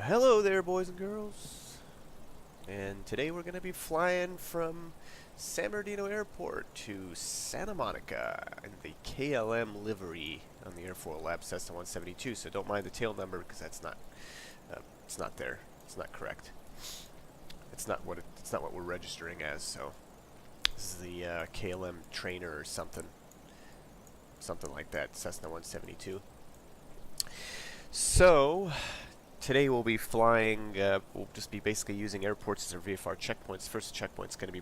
Hello there, boys and girls. And today we're going to be flying from San Bernardino Airport to Santa Monica in the KLM livery on the Airfoil Lab Cessna 172. So don't mind the tail number because that's not, it's not there. It's not correct. It's not what we're registering as. So this is the KLM trainer or something like that. Cessna 172. So today we'll be flying, we'll just be basically using airports as our VFR checkpoints. First checkpoint's going to be,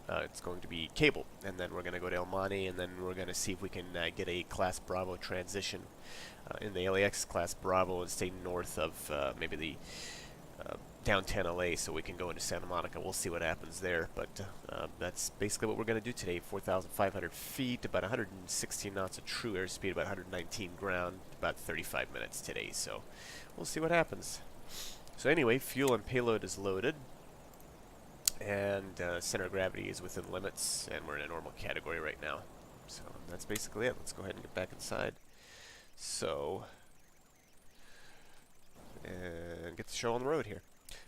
it's going to be Cable, and then we're going to go to El Monte, and then we're going to see if we can get a Class Bravo transition in the LAX Class Bravo and stay north of maybe the downtown LA so we can go into Santa Monica. We'll see what happens there, but that's basically what we're going to do today. 4,500 feet, about 116 knots of true airspeed, about 119 ground, about 35 minutes today, so we'll see what happens. So anyway, fuel and payload is loaded, and center of gravity is within limits, and we're in a normal category right now. So that's basically it. Let's go ahead and get back inside. So, and get the show on the road here.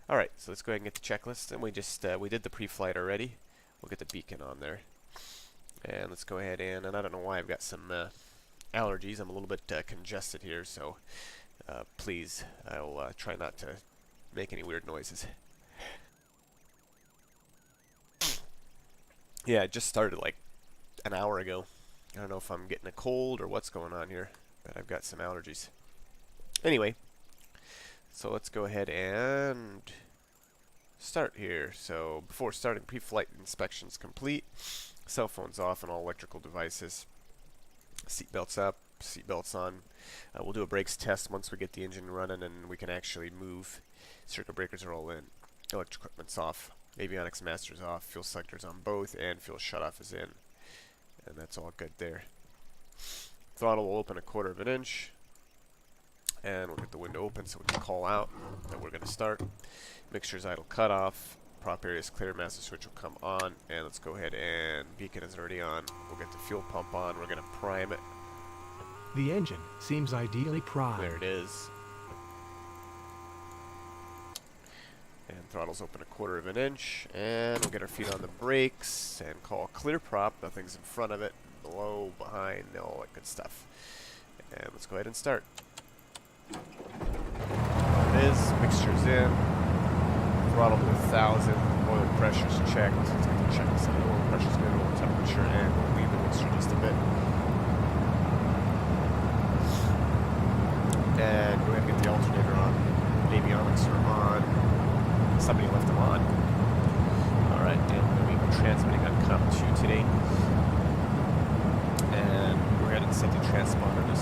Alright, so let's go ahead and get the checklist, and we just, we did the pre-flight already. We'll get the beacon on there. And let's go ahead and I don't know why I've got some allergies. I'm a little bit congested here, so please, I'll try not to make any weird noises. Yeah, it just started like an hour ago. I don't know if I'm getting a cold or what's going on here, but I've got some allergies. Anyway, so let's go ahead and start here. So before starting, pre-flight inspections complete. Cell phones off and all electrical devices. Seatbelts up, seatbelts on. We'll do a brakes test once we get the engine running and we can actually move. Circuit breakers are all in. Electric equipment's off. Avionics master's off. Fuel selector's on both, and fuel shutoff is in. And that's all good there. Throttle will open 1/4 of an inch. And we'll get the window open so we can call out that we're going to start. Mixture's idle cutoff. Prop area is clear. Master switch will come on. And let's go ahead and beacon is already on. We'll get the fuel pump on. We're going to prime it. The engine seems ideally primed. There it is. And throttle's open 1/4 of an inch. And we'll get our feet on the brakes and call clear prop. Nothing's in front of it, below, behind, all that good stuff. And let's go ahead and start. There it is. Mixture's in. Throttle to 1,000. Oil pressure's checked. Let's get to check this out. Oil pressure's good. Oil temperature, and we'll leave the mixture just a bit. And go ahead and get the alternator on. Avionics are on. Somebody left them on. Alright, and we're going to be transmitting on COM2 today. And we're going to set the transponder to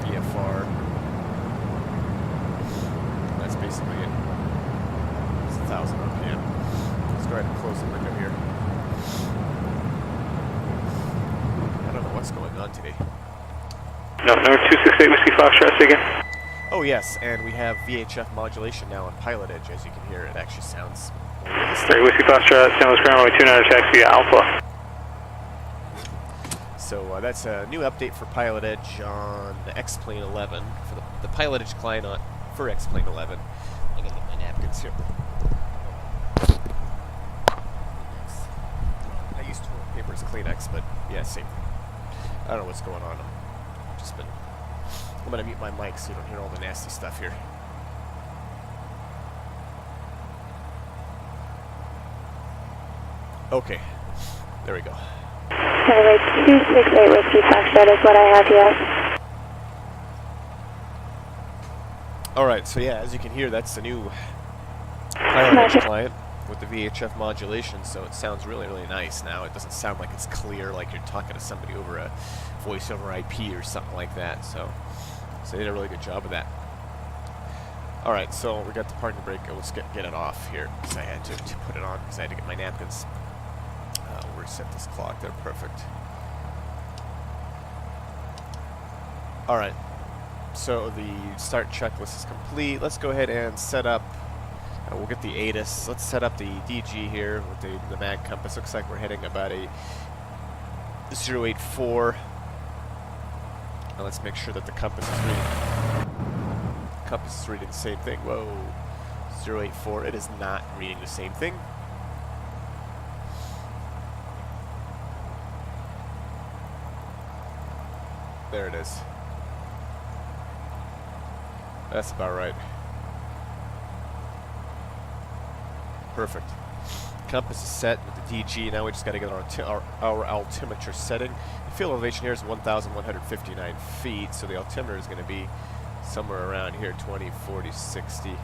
VFR. That's basically it. It's 1,000 RPM. Let's go ahead and close the window here. I don't know what's going on today. No, number 268 Whiskey Foxtrot again. Oh yes, and we have VHF modulation now on Pilotedge. As you can hear, it actually sounds realistic. 3 Whiskey Foxtrot, San Luis Ground, runway 29 taxi Alpha. So that's a new update for Pilotedge on the X-Plane 11, for the Pilotedge client on, for X-Plane 11. I gotta get my napkins here. I use toilet paper as Kleenex, but yeah, same thing. I don't know what's going on. I'm gonna mute my mic so you don't hear all the nasty stuff here. Okay, there we go. Runway 268 Whiskey Foxtrot is what I have, yes. Alright, so yeah, as you can hear, that's the new Pilotedge client with the VHF modulation, so it sounds really, really nice now. It doesn't sound like it's clear, like you're talking to somebody over a voice over IP or something like that, so they did a really good job of that. Alright, so we got the parking brake. Let's get it off here, because I had to put it on, because I had to get my napkins. We'll reset this clock there, perfect. Alright, so the start checklist is complete. Let's go ahead and set up, we'll get the ATIS. Let's set up the DG here with the mag compass. Looks like we're heading about a 084. Now let's make sure that the compass is reading Compass is reading the same thing. Whoa. 084. It is not reading the same thing. There it is. That's about right. Perfect. Compass is set with the DG. Now we just got to get our altimeter setting. The field elevation here is 1,159 feet, so the altimeter is going to be somewhere around here, 20, 40, 60.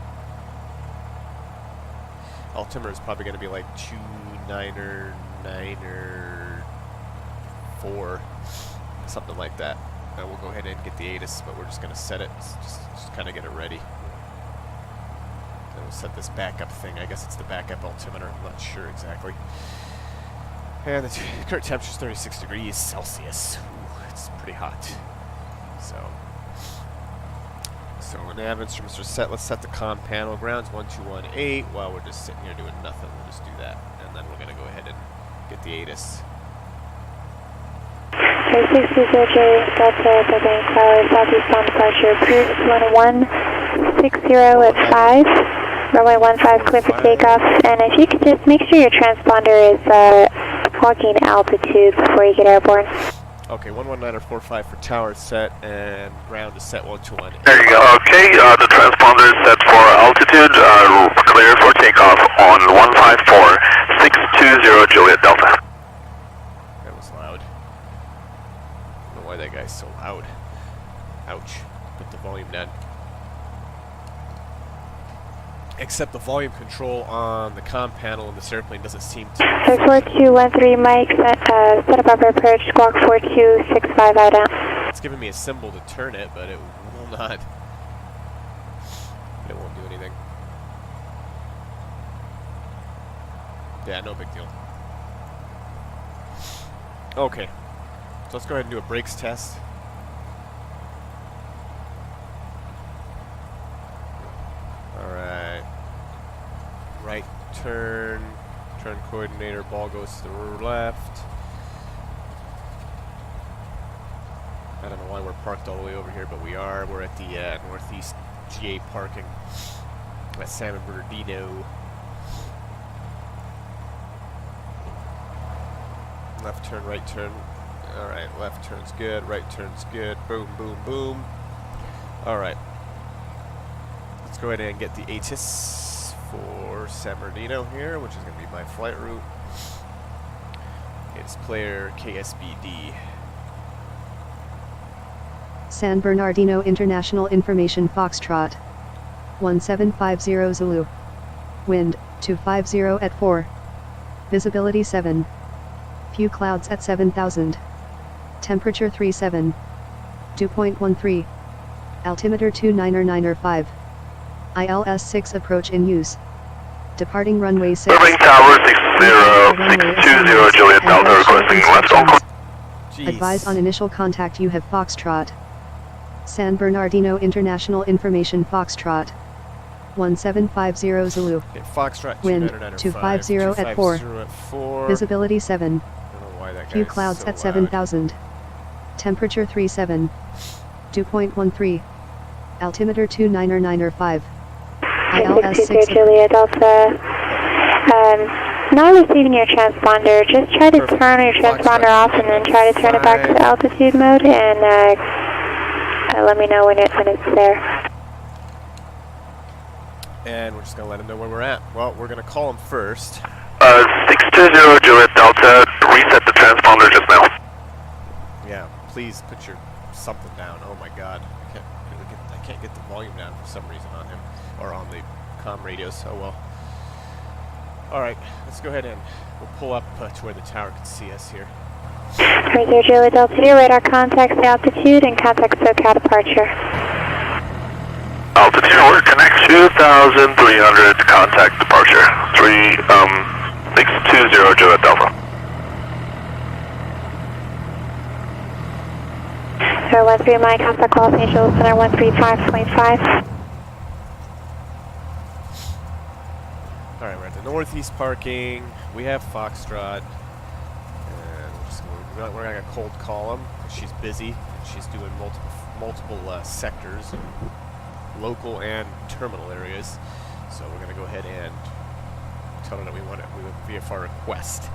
Altimeter is probably going to be like 2.9 or 9 or 4, something like that. And we'll go ahead and get the ATIS, but we're just going to set it, just kind of get it ready. And we'll set this backup thing. I guess it's the backup altimeter. I'm not sure exactly. And the current temperature is 36 degrees Celsius. Ooh, it's pretty hot. So nav instruments are set. Let's set the comm panel. Ground's 1218. While we're just sitting here doing nothing, we'll just do that. And then we're going to go ahead and get the ATIS. 620 Delta, Building Tower, southeastbound departure, approved 1160 at 5. Runway 15 clear for takeoff. And if you could just make sure your transponder is clocking altitude before you get airborne. Okay, 119.45 for tower set, and ground is set 1218. There you go. Okay, the transponder is set for altitude, clear for takeoff on 154-620 Juliet Delta. That was loud. I don't know why that guy's so loud. Ouch. Put the volume down. Except the volume control on the comm panel in this airplane doesn't seem to... 4213 Mike, set above approach, squawk 4265 out down. It's giving me a symbol to turn it, but it will not. It won't do anything. Yeah, no big deal. Okay. So let's go ahead and do a brakes test. Alright. Right turn. Turn coordinator, ball goes to the left. I don't know why we're parked all the way over here, but we are. We're at the northeast GA parking at San Bernardino. Left turn, right turn. Alright, left turn's good, right turn's good. Boom, boom, boom. Alright. Let's go ahead and get the ATIS for San Bernardino here, which is going to be my flight route. ATIS player KSBD. San Bernardino International Information Foxtrot. 1750 Zulu. Wind, 250 at 4. Visibility 7. Few clouds at 7,000. Temperature 37. Dew point 13. Altimeter 299.5. ILS 6 approach in use. Departing runway 6. Irving Tower 60620 Juliet Delta requesting left on course. Advise on initial contact. You have Foxtrot. San Bernardino International Information Foxtrot. 1750 Zulu. Okay, Foxtrot Wind, 299.5. 250 at 4. Visibility 7. I don't know why that Few guy's clouds so at loud. 7,000. Temperature 37. Dew point 13. Altimeter 299.5. ILS 6. Juliet Delta. Not receiving your transponder. Just try to Perfect. turn your transponder off and then try to turn it back to altitude mode and let me know when it's there. And we're just going to let him know where we're at. Well, we're going to call him first. 620 Juliet Delta, reset the transponder just now. Yeah, please put your something down. Oh my god. I can't get the volume down for some reason on him. Or on the comm radios. Oh well. Alright, let's go ahead and we'll pull up to where the tower can see us here. Right there, Juliet Delta, your radar contacts the altitude and contact SoCal departure. Altitude, we're connect 2,300, contact departure. 620 Juliet Delta. 013 Mike, contact Los Angeles Center 135.5. Alright, we're at the northeast parking. We have Foxtrot. And we're going to cold call him. She's busy. She's doing multiple sectors. local and terminal areas. So we're going to go ahead and tell them that we want it with a VFR request.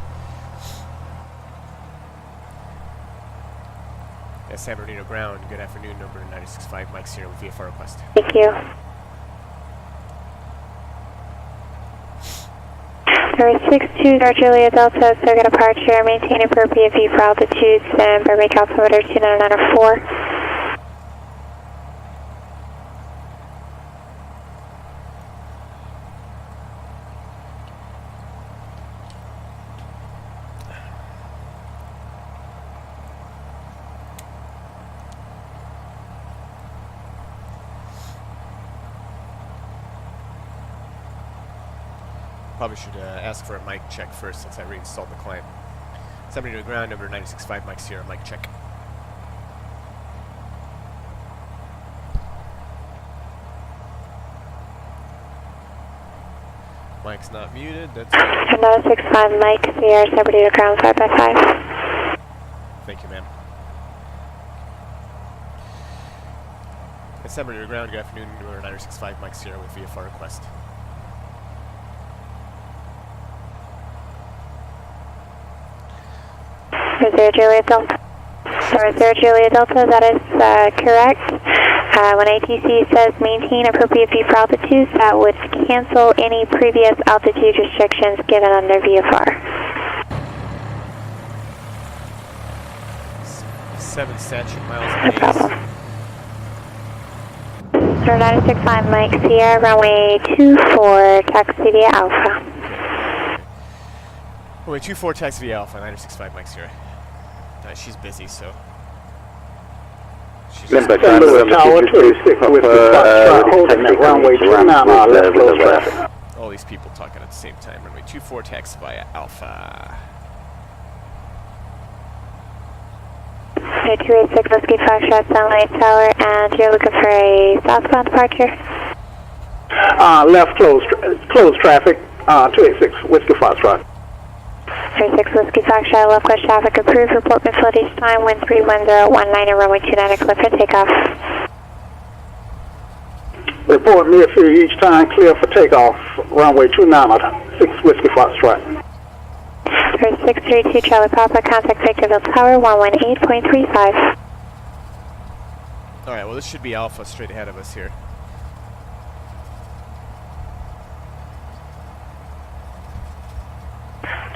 Yeah, San Bernardino ground, good afternoon, number 965, Mike's here with VFR request. Thank you. Number 62, Julia Delta, so get departure, maintain appropriate VFR altitudes, and Burbank altimeter 2994. Probably should ask for a mic check first since I reinstalled the client. 70 to the ground, number 965, Mike's here, mic check. Mike's not muted, that's good. 965, Mike, Sierra, 70 to ground, 5 by 5. Thank you, ma'am. At 70 to the ground, good afternoon, number 965, Mike's here with VFR request. Zero Juliet Delta. Zero Juliet Delta, that is correct. When ATC says maintain appropriate VFR altitudes, that would cancel any previous altitude restrictions given under VFR. 7 statute miles No an hour. problem. 965 Mike, Sierra, runway 24, taxi via Alpha. Runway 24, taxi via Alpha, 965, Mike's here. She's busy, so. She's Limbo Tower 26 with holding at runway 29 left close traffic. all these people talking at the same time. Runway 24, taxi via Alpha. 286 Whiskey Foxtrot, Sunlight Tower, and you're looking for a southbound departure? Left closed traffic, 286 Whiskey Foxtrot. 36 Whiskey Foxtrot, left west traffic approved, report facilities time, wind 31019 and runway 29 clear for takeoff. Report near field each time, clear for takeoff, runway 296 Whiskey Foxtrot. 632 Charlie Papa, contact Victorville Tower, 118.35. Alright, well this should be Alpha straight ahead of us here.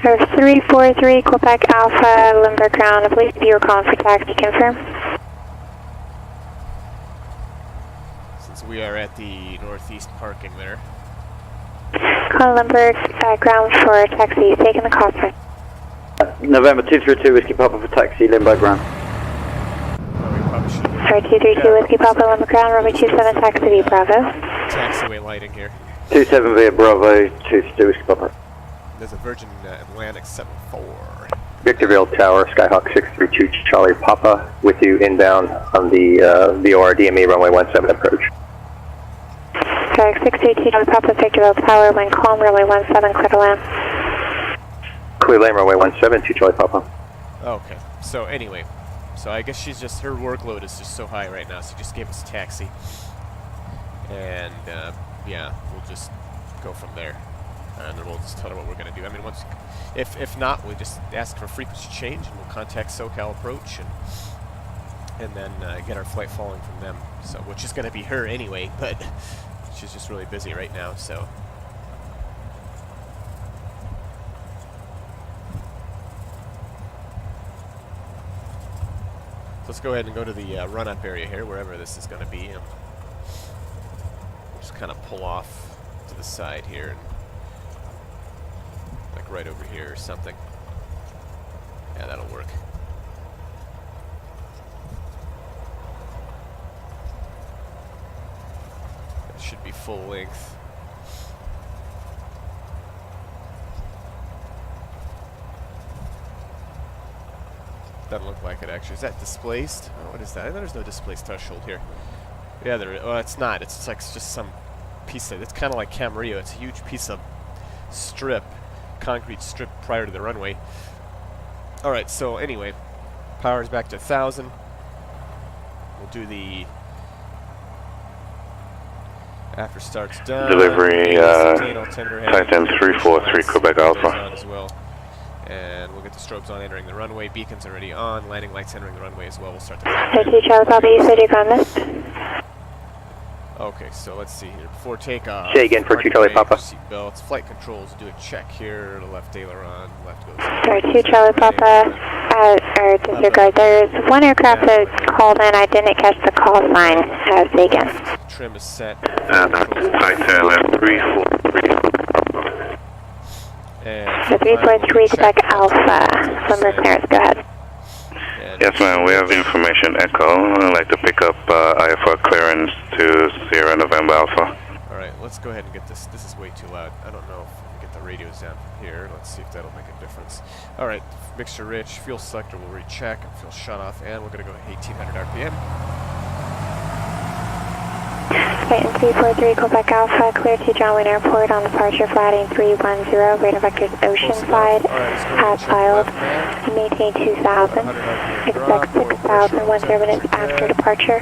There's 343 Quebec Alpha, Limburg ground. I believe you were calling for taxi, confirm. Since we are at the northeast parking there. Call Limburg ground for taxi, taking the call sign. November 232 Whiskey Papa for taxi, Limbo ground. Oh, we probably should. Sorry, 232 Whiskey Papa, Limburg ground, runway 27 taxi via Bravo. Taxiway lighting here. 27 via Bravo, 232 Whiskey Papa. There's a Virgin Atlantic 74. Victorville Tower, Skyhawk 632 Charlie Papa, with you inbound on the VOR DME runway 17 approach. Sorry, 632 Charlie Papa, Victorville Tower, when calm, runway 17, clear to land. Clear lane runway 17 Charlie Papa. Okay, so anyway, so I guess she's just, her workload is just so high right now, so just gave us a taxi. And, yeah, we'll just go from there. And then we'll just tell her what we're going to do. I mean, once, if not, we'll just ask for frequency change, and we'll contact SoCal Approach, and then get our flight following from them. So, which is going to be her anyway, but she's just really busy right now, so. Let's go ahead and go to the run-up area here, wherever this is going to be. And just kind of pull off to the side here, and like right over here or something. Yeah, that'll work. That should be full length. Doesn't look like it actually. Is that displaced? Oh, what is that? There's no displaced threshold here. Yeah, there is. Well, it's not. It's like just some piece of, it's kind of like Camarillo. It's a huge piece of strip, concrete strip prior to the runway. Alright, so anyway, power's back to 1,000. We'll do the After start's done. Delivery, Titan 343 Quebec Alpha. On as well. And we'll get the strobes on entering the runway. Beacons already on. Landing lights entering the runway as well. We'll start the clock. 2 Charlie Papa, you said you're gone this? Okay, so let's see here. Before takeoff. Say again for 2 Charlie Papa. Seat belts, flight controls. Do a check here. The left aileron. Left goes. Sorry, 2 Charlie Papa. Or disregard. There's one aircraft that called in. I didn't catch the call sign. Say again. Trim is set. And Titan 343. So 343 Quebec Alpha. Swimmer clearance, go ahead. Yes, ma'am. We have information echo. I'd like to pick up IFR clearance to Sierra November Alpha. Alright, let's go ahead and get this. This is way too loud. I don't know if we can get the radios down from here. Let's see if that'll make a difference. Alright, mixture rich. Fuel selector will recheck. And fuel shut off. And we're going to go 1800 RPM. Titan 343 Quebec Alpha, clear to John Wayne Airport on departure flighting 310, radar vectors Oceanside, at filed, maintain 2000, expect 6000, 10 minutes after departure.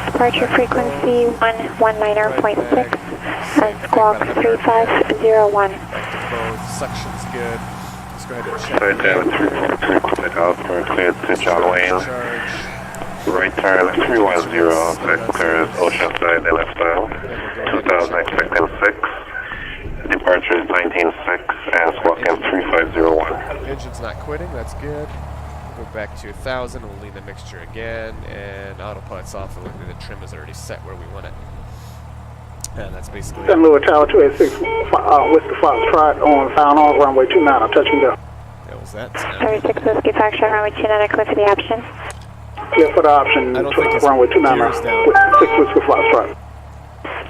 Departure frequency 119.6, and squawk 3501. Both sections good. Let's go ahead and check. Titan 343 Quebec Alpha, cleared to John Wayne. Charge. Right turn 310, clears Oceanside, they left dial. 2000 expecting 6. Departure is 19.6 and squawk in 3501. Engine's not quitting, that's good. We'll go back to 1000, we'll lean the mixture again, and autopilot's off, and the trim is already set where we want it. And that's basically St. Louis Tower 286, Whiskey Foxtrot on Found on runway 29, I'm touching down. That was that. 36 Whiskey Foxtrot, runway 29, clear for the option. Clear for the option, I don't think it's runway 29, gears down. 6 Whiskey Foxtrot.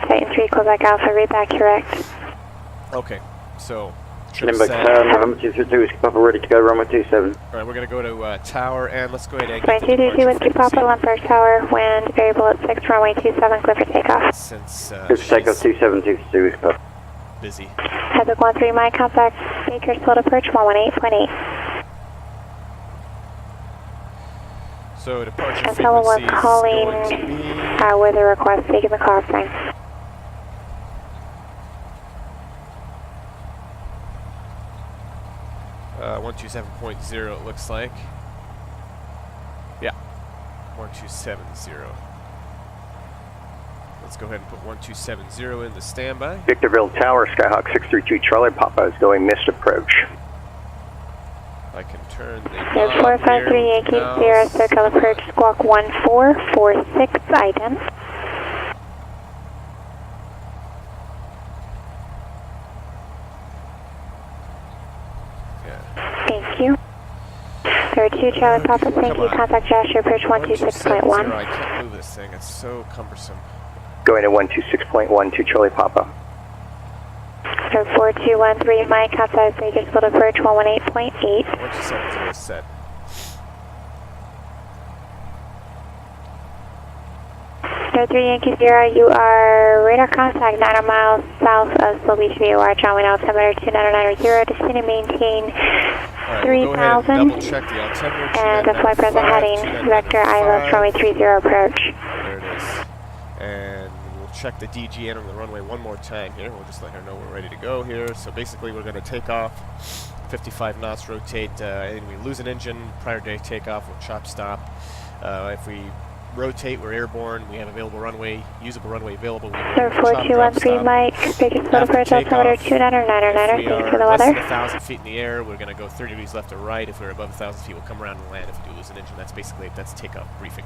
Titan 3 Quebec Alpha, read back correct. Okay, so trim Limbo set. November 222 Whiskey Papa, ready to go, runway 27. Alright, we're going to go to tower, and let's go ahead and Flight get the 222 Whiskey departure Papa, Lundberg Tower, wind variable at 6, runway 27, clear for takeoff. Since Good for takeoff, she's 2722 Whiskey Papa. busy. Epic 13, my contact, Bakersfield approach 118.8. So departure And someone was frequency is calling going to be with a request, taking the call sign. uh, 127.0 it looks like. Yeah, 1270. Let's go ahead and put 1270 in the standby. Victorville Tower, Skyhawk 632 Charlie Papa is going missed approach. I can turn the There's knob 453 here Yankee now. Sierra Circle approach squawk 1446 item. Yeah. Thank you. 32 Charlie Papa, thank Come you. on. Contact Joshua approach 1270, 126.1. I can't move this thing. It's so cumbersome. Going to 126.1 to Charlie Papa. So 4213 Mike, contact Bakersfield approach 118.8. 1270 is set. So 3 Yankee Sierra, you are radar contact 9 miles south of Slow Beach VOR, John Wayne altimeter 2990, descending maintain Alright, we'll go ahead and 3000. double check the altimeter. And the flight present heading, vector ILS runway 30 approach. There it is. And we'll check the DG entering the runway one more time here. We'll just let her know we're ready to go here. So basically we're going to take off, 55 knots, rotate, and we lose an engine prior to takeoff, we'll chop stop. If we rotate, we're airborne, we have available runway, usable runway available. We Sir, 4213 Mike, Bakersfield approach altimeter 2990, If we thanks for the are less than weather. 1,000 feet in the air, we're going to go 30 degrees left or right. If we're above 1,000 feet, we'll come around and land. If we do lose an engine, that's basically, that's takeoff briefing.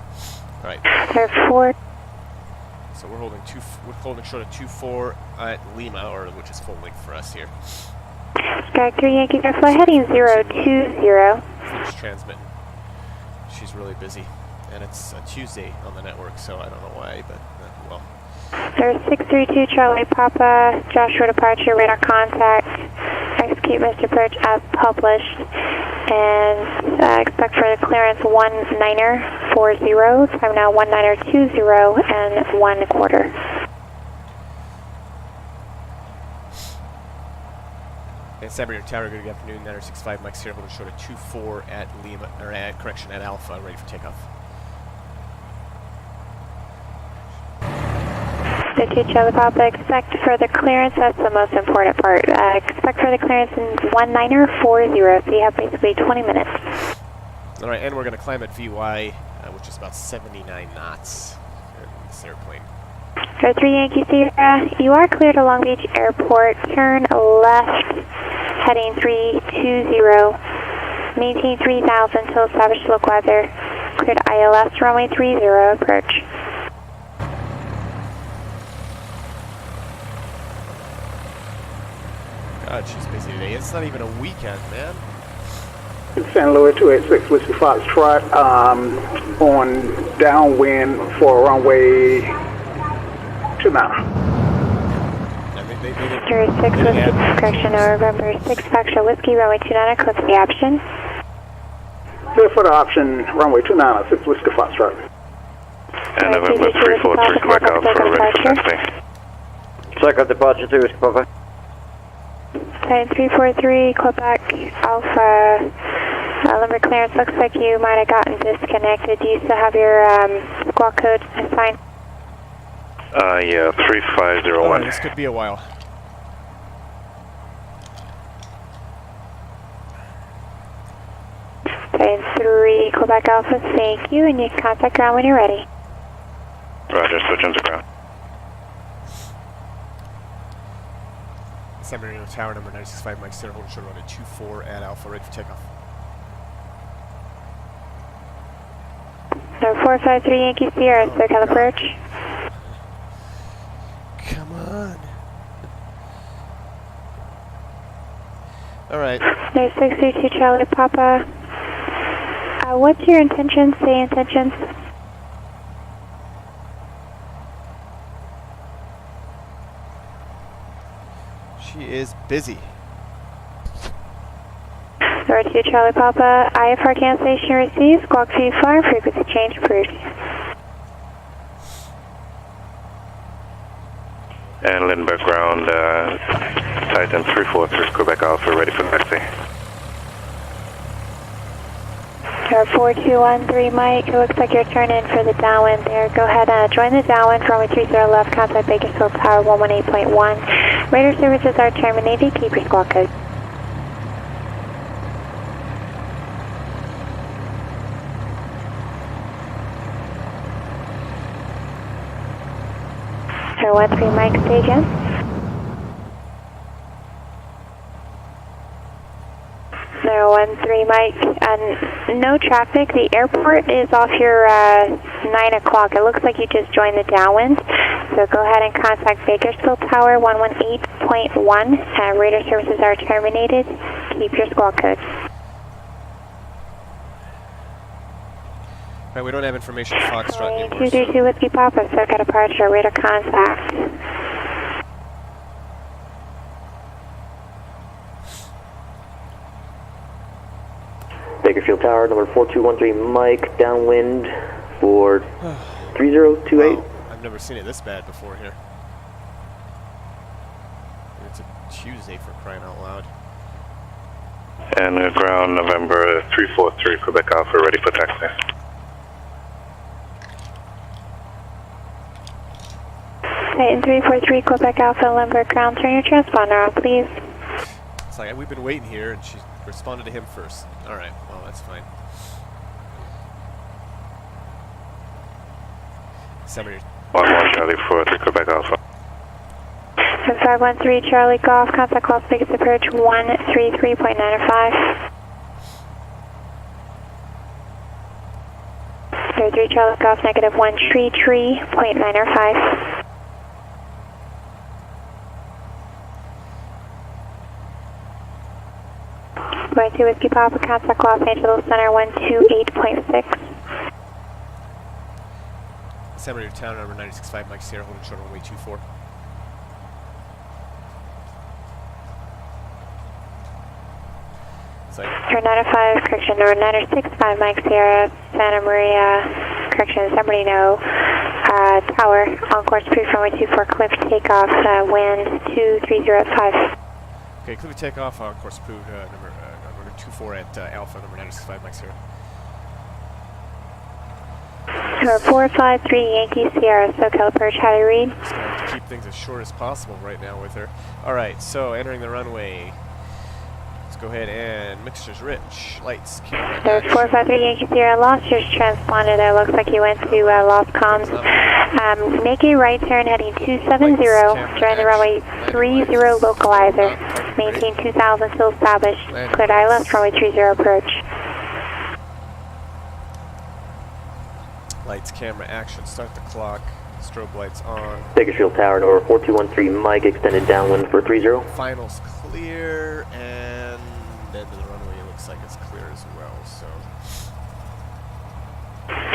All right. Sir, 4. So we're holding short of 2-4 at Lima, or which is full length for us here. Strike 3 Yankee Airfly heading 020. Finish transmitting. She's really busy, and it's a Tuesday on the network, so I don't know why, but well. Sir, 632 Charlie Papa, Joshua departure, radar contact, execute missed approach as published, and expect for the clearance 1940, time now 1920 and 1/4. And Sabre Tower, good afternoon, 965 Mike Sierra, holding short of 2-4 at Lima, or at Alpha, ready for takeoff. The 2 Charlie Papa, expect further clearance. That's the most important part. Expect further clearance in 1940, so you have basically 20 minutes. All right, and we're going to climb at VY, which is about 79 knots in this airplane. For 3 Yankee Sierra, you are cleared at Long Beach Airport. Turn left, heading 320. Maintain 3000 till established local weather. Cleared ILS, runway 30, approach. God, she's busy today. It's not even a weekend, man. San Luis 286 Whiskey Foxtrot, on downwind for runway 29. They didn't, 06 Whiskey, correction, November 6 Foxtrot Whiskey, runway 29, click the option. Clear for the option, runway 29, 6 Whiskey Foxtrot. And November 343, Quebec Alpha, ready for taxi. Second departure 2 Whiskey Papa. Site 343, Quebec Alpha, lumber clearance. Looks like you might have gotten disconnected. Do you still have your squawk code assigned? Yeah, 3501. oh, this could be a while. Site 3, Quebec Alpha, thank you, and you can contact ground when you're ready. Roger, switch into ground. San Marino Tower, number 965, Mike Sierra, holding short runway 24 at Alpha, ready for takeoff. Number 453 Yankee Sierra, SoCal approach. Come on. All right. There's 632 Charlie Papa. What's your intentions? Say intentions. She is busy. Number 2 Charlie Papa, IFR cancellation received, squawk VFR, frequency change approved. And Lindbergh ground, Titan 343, Quebec Alpha, ready for taxi. Number 4213 Mike, it looks like you're turning for the downwind there. Go ahead and join the downwind for runway 30 left, contact Bakersfield Tower 118.1. Radar services are terminated, keep your squawk code. Number 13 Mike, stay again. Number 13 Mike, no traffic. The airport is off your 9 o'clock. It looks like you just joined the downwind. So go ahead and contact Bakersfield Tower 118.1. Radar services are terminated. Keep your squawk code. Right, we don't have information on Foxtrot anymore. 232 Whiskey Papa, SoCal departure, radar contact. Bakersfield Tower, number 4213 Mike, downwind for 3028. Wow, I've never seen it this bad before here. It's a Tuesday for crying out loud. And ground, November 343, Quebec Alpha, ready for taxi. Titan 343 Quebec Alpha, Lindbergh ground, turn your transponder on, please. It's like we've been waiting here, and she responded to him first. All right, well that's fine. Somebody. 11 Charlie 43, Quebec Alpha. 513 Charlie Golf, contact Las Vegas approach 133.95. 33 Charlie Golf, negative 133.95. Going to Whiskey Papa, contact Los Angeles Center 128.6. San Marino Tower, number 965, Mike Sierra, holding short runway 24. Turn 905, correction, number 965, Mike Sierra, Santa Maria, correction, San Marino, Tower, on course approved, runway 24, cliff takeoff, wind 2305. Okay, clear takeoff, on course approved, number 24 at Alpha, number 965, Mike Sierra. Number 453 Yankee Sierra, SoCal approach, how do you read? Just gonna have to keep things as short as possible right now with her. Alright, so entering the runway. Let's go ahead and mixtures rich. Lights, camera, Number 453 Yankee Sierra, lost yours transponded there. Looks like you went to lost comms. Make a right turn heading 270, join the runway 30 localizer. Maintain 2000 till established. Cleared ILS, runway 30 approach. Lights, camera, action. Start the clock. Strobe lights on. Bakersfield Tower, number 4213, Mike, extended downwind for 30. Finals clear, and end of the runway looks like it's clear as well, so.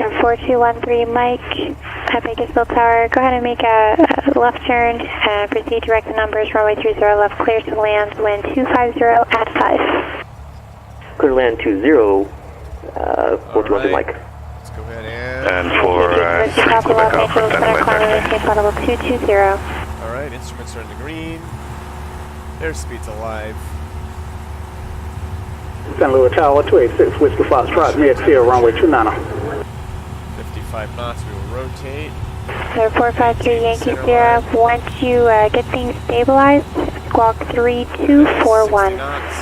Number 4213 Mike, at Bakersfield Tower, go ahead and make a left turn and proceed direct the numbers, runway 30 left, clear to land, wind 250 at 5. Clear land 20, 4213 Mike. Let's go ahead And for 3 Quebec Alpha, standing by taxi. 220. Alright, instruments are in the green. Airspeed's alive. St. Louis Tower, 286 Whiskey Foxtrot, mid Sierra, runway 29. 55 knots, we will rotate. Number 453 Yankee Sierra, once you get things stabilized, squawk 3241. 60 knots.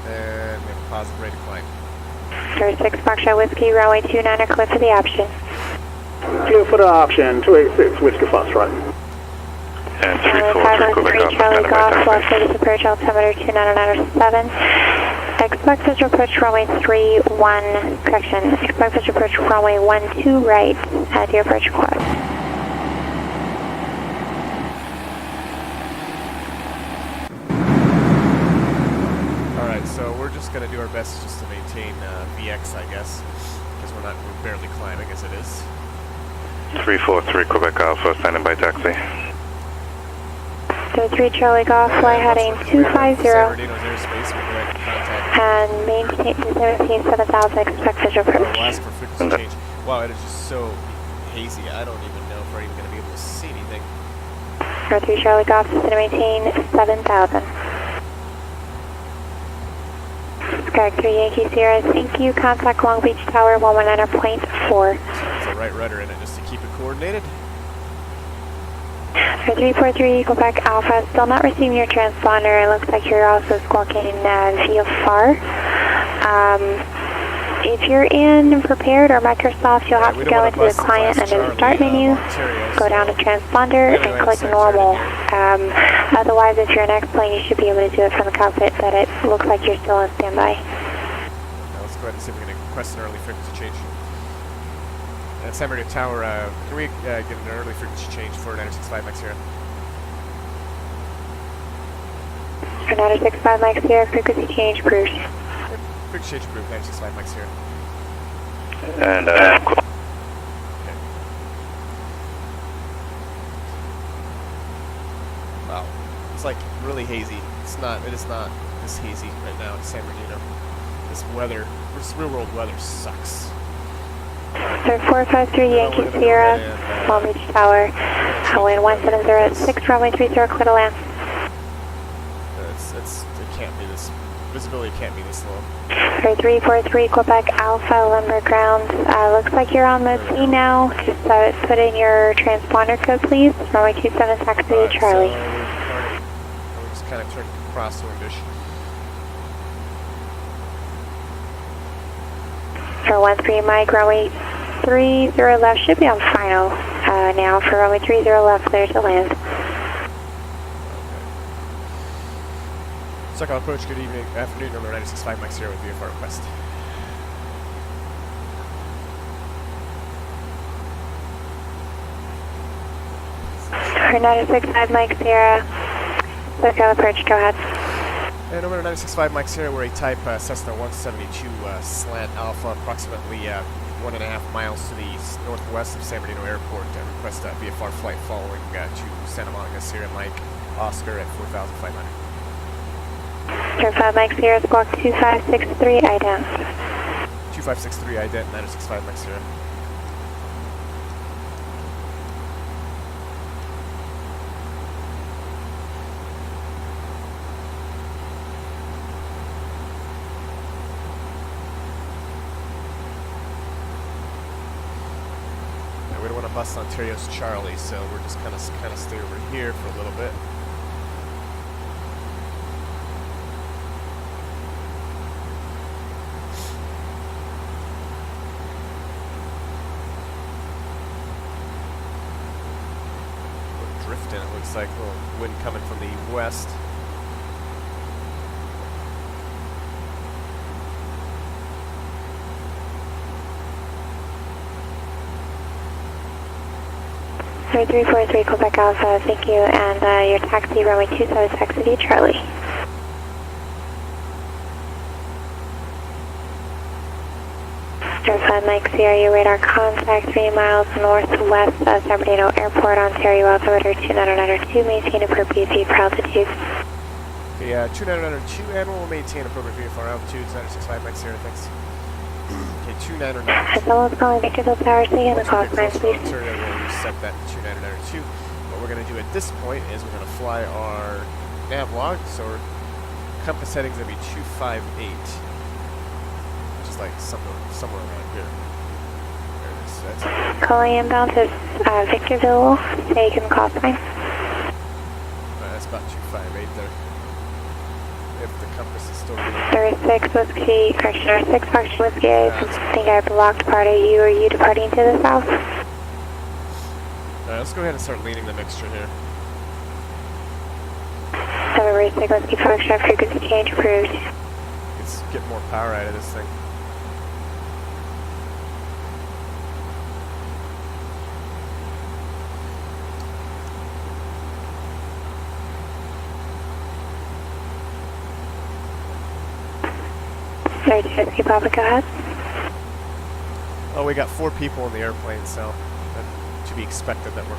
And we have a positive rate of climb. Number 6 Foxtrot Whiskey, runway 29 clear for the option. Clear for the option, 286 Whiskey Foxtrot. And 343 Quebec Alpha, Charlie standing by Golf, taxi. Las Vegas approach, altimeter 2997. Expect such approach runway 31, correction, expect such approach runway 12 right at your approach request. Alright, so we're just going to do our best just to maintain VX, I guess. Because we're barely climbing as it is. 343 Quebec Alpha, standing by taxi. 3 Charlie Golf, fly heading 250 San Bernardino's airspace, we'll go ahead and contact. and maintain 7000, expect such approach. We'll ask for frequency change. Wow, it is just so hazy. I don't even know if we're even going to be able to see anything. 3 Charlie Golf, to maintain 7000. Sky 3 Yankee Sierra, thank you. Contact Long Beach Tower 119.4. There's a right rudder in it just to keep it coordinated. 343 Quebec Alpha, still not receiving your transponder. It looks like you're also squawking VFR. If you're in Prepared or Microsoft, you'll have to go into the client under the Start menu, go down to Transponder, and click Normal. Otherwise, if you're in X-Plane, you should be able to do it from the cockpit, but it looks like you're still on standby. Now let's go ahead and see if we can request an early frequency change. And San Bernardino Tower, can we get an early frequency change for 965 Max Sierra? For 965 Mike Sierra, frequency change, Bruce. Frequency change approved, 965 Max Sierra. And Okay. Wow, it's like really hazy. It is not this hazy right now in San Bernardino. This weather, this real world weather sucks. 453 Yankee Sierra, Long Beach Tower, wind 1706, runway 30, clear to land. It can't be this, visibility can't be this low. 343 Quebec Alpha, Lumber Grounds. Looks like you're on mode C now. Just put in your transponder code, please. Runway 27, taxi to Charlie. So we're just kind of trying to cross windish. For 13 Mike, runway 30 left should be on final now. For runway 30 left, clear to land. SoCal approach, good evening, afternoon, number 965 Mike Sierra with VFR request. For 965 Mike Sierra, SoCal approach, go ahead. And number 965 Mike Sierra, we're a type Cessna 172 slant alpha, approximately 1.5 miles to the northwest of San Bernardino Airport. Request VFR flight following to Santa Monica Sierra Mike Oscar at 4,500. Turn 5 Mike Sierra, squawk 2563, ident. 2563 ident, 965 Mike Sierra. bus Ontario's Charlie, so we're just kind of stay over here for a little bit. We're drifting, it looks like. A little wind coming from the west. Sorry, 343 Quebec Alpha, thank you, and your taxi runway 27 taxi Charlie. Airfoil Mike, CRU radar contact 3 miles northwest of San Bernardino Airport, Ontario, altimeter 2992, maintain appropriate VFR altitude. Okay, 2992, and we'll maintain appropriate VFR altitude, 965 Mike Sierra, thanks. Okay, 2992. As well as calling Victorville Tower, stay in the call sign, please. Ontario, we'll set that to 2992. What we're going to do at this point is we're going to fly our nav log, so our compass settings going to be 258, which is like somewhere around here. There it is. That's it. Calling inbound to Victorville, stay in the call sign. That's about 258 there. If the compass is still reading. 36 Whiskey, correction, 6 Foxtrot Whiskey, I think I blocked part of you. Are you departing to the south? Alright, let's go ahead and start leading the mixture here. 7 6 Whiskey, Foxtrot, frequency change approved. Let's get more power out of this thing. Sorry, Whiskey, Papa, go ahead. Oh, we got 4 people in the airplane, so to be expected that we're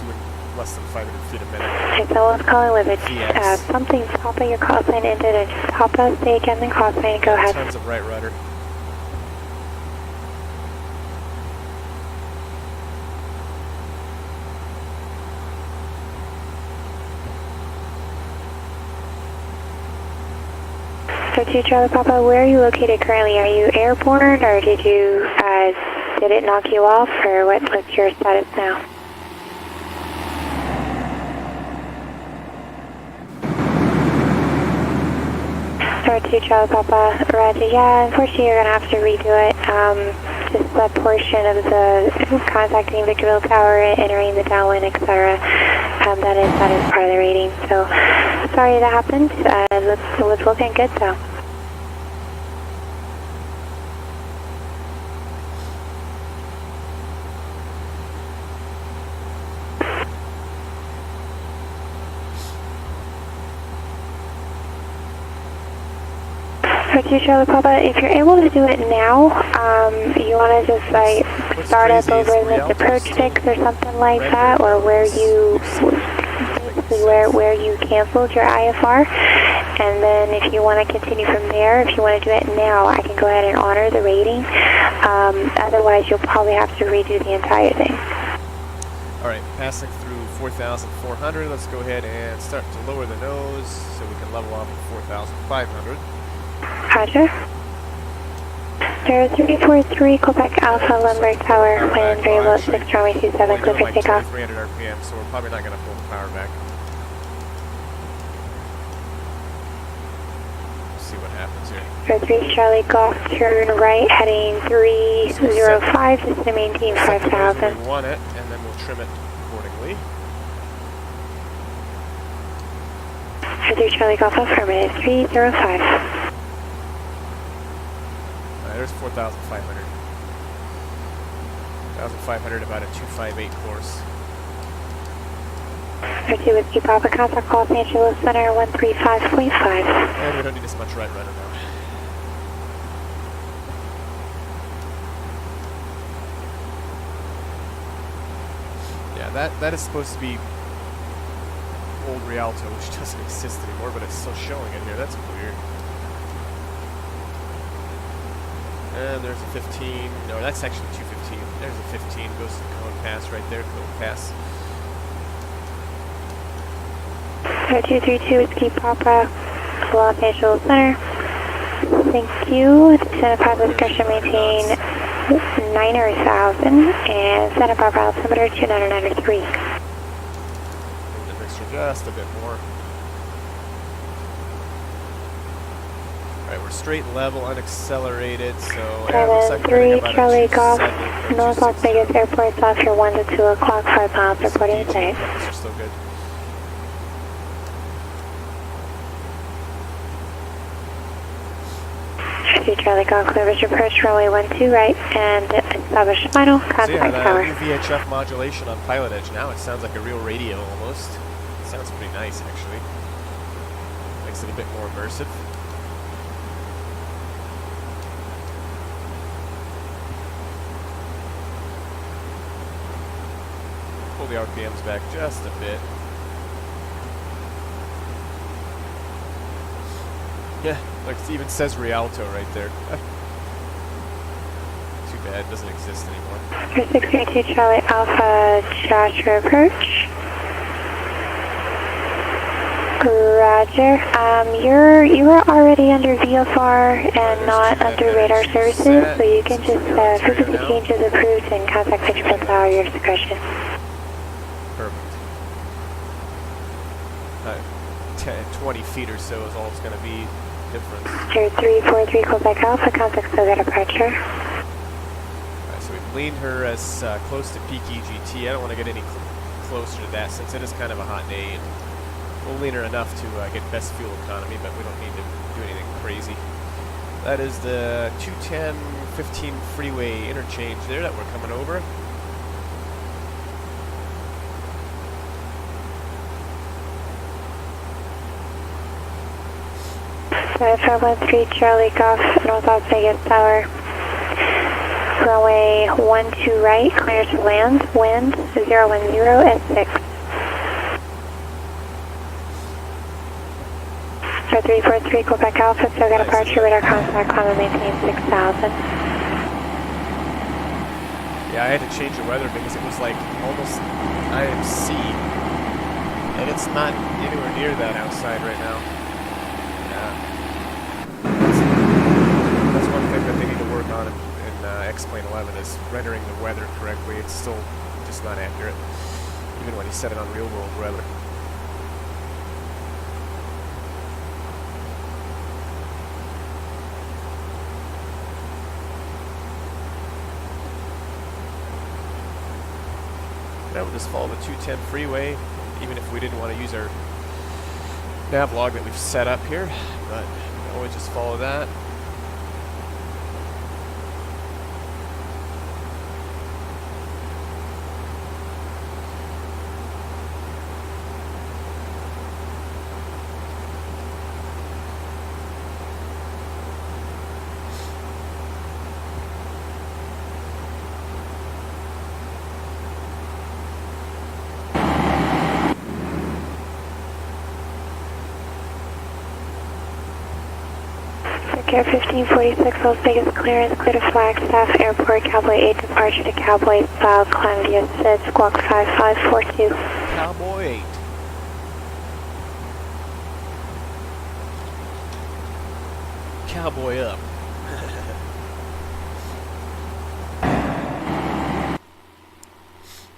doing less than 500 feet a minute. Okay, so let's call it with VX. something Papa, your call sign ended, and just Papa, stay again, then call sign, go ahead. Tons of right rudder. So 2 Charlie Papa, where are you located currently? Are you airborne, or did you, did it knock you off, or what's your status now? Star 2 Charlie Papa, roger, yeah, unfortunately you're going to have to redo it. Just that portion of the contacting Victorville Tower, entering the downwind, etc. That is part of the rating. So sorry that happened. It was looking good though. For 2 Charlie Papa, if you're able to do it now, you want to just like start up over in this approach 6 or something like that, or where you basically where you canceled your IFR, and then if you want to continue from there, if you want to do it now, I can go ahead and honor the rating. Otherwise, you'll probably have to redo the entire thing. All right, passing through 4,400. Let's go ahead and start to lower the nose so we can level off at 4,500. Roger. 0343 Quebec Alpha Lundberg Tower, wind very low, 6 runway 27, clear for takeoff. 300 RPM, so we're probably not going to pull the power back. Let's see what happens here. 03 Charlie Golf, turn right, heading 305, just to maintain 5,000. We want it, and then we'll trim it accordingly. 03 Charlie Golf, affirmative, 305. There's 4,500. 1,500 about a 258 course. 02 Whiskey Papa, contact Los Angeles Center 135.5. And we don't need as much right rudder now. Yeah, that is supposed to be old Rialto, which doesn't exist anymore, but it's still showing it here. That's weird. And there's a 15. No, that's actually 215. There's a 15. Goes to the Cone Pass right there. Cone Pass. 0232 Whiskey Papa, Los Angeles Center. Thank you. Descend 5 discretion, maintain 9000 and Santa Barbara altimeter 2993. Move the mixture just a bit more. Alright, we're straight and level, unaccelerated, so yeah, looks like we're 3 Charlie Golf, North Las Vegas Airport, off your 1 to 2 o'clock, 5 miles, reporting today. These are still good. Charlie Golf, clear your approach, runway 12 right, and establish final contact So yeah, tower. the new VHF modulation on Pilotedge now, it sounds like a real radio almost. It sounds pretty nice actually. Makes it a bit more immersive. Pull the RPMs back just a bit. Yeah, like it even says Rialto right there. Too bad, it doesn't exist anymore. 632 Charlie Alpha, Joshua approach. Roger. You are already under VFR and not under radar services, so you can just frequency changes approved and contact pitch plus hour your discretion. Perfect. 10, 20 feet or so is all it's going to be difference. 343 Quebec Alpha, contact Soga departure. Alright, so we've leaned her as close to peak EGT. I don't want to get any closer to that since it is kind of a hot day. And we'll lean her enough to get best fuel economy, but we don't need to do anything crazy. That is the 210-15 freeway interchange there that we're coming over. VFR 13 Charlie Golf, North Las Vegas Tower. Runway 12 right, clear to land, wind 010 at 6. 343 Quebec Alpha, so got departure, radar contact, climb and maintain 6000. Yeah, I had to change the weather because it was like almost IMC, and it's not anywhere near that outside right now. Yeah. That's one thing that they need to work on in X-Plane 11 is rendering the weather correctly. It's still just not accurate, even when you set it on real world weather. Now we'll just follow the 210 freeway, even if we didn't want to use our nav log that we've set up here, but we can always just follow that. Air 1546, Las Vegas clearance, clear to Flagstaff Airport, Cowboy 8 departure to Cowboy Style, climb via SID, squawk 5542. Cowboy 8. Cowboy up.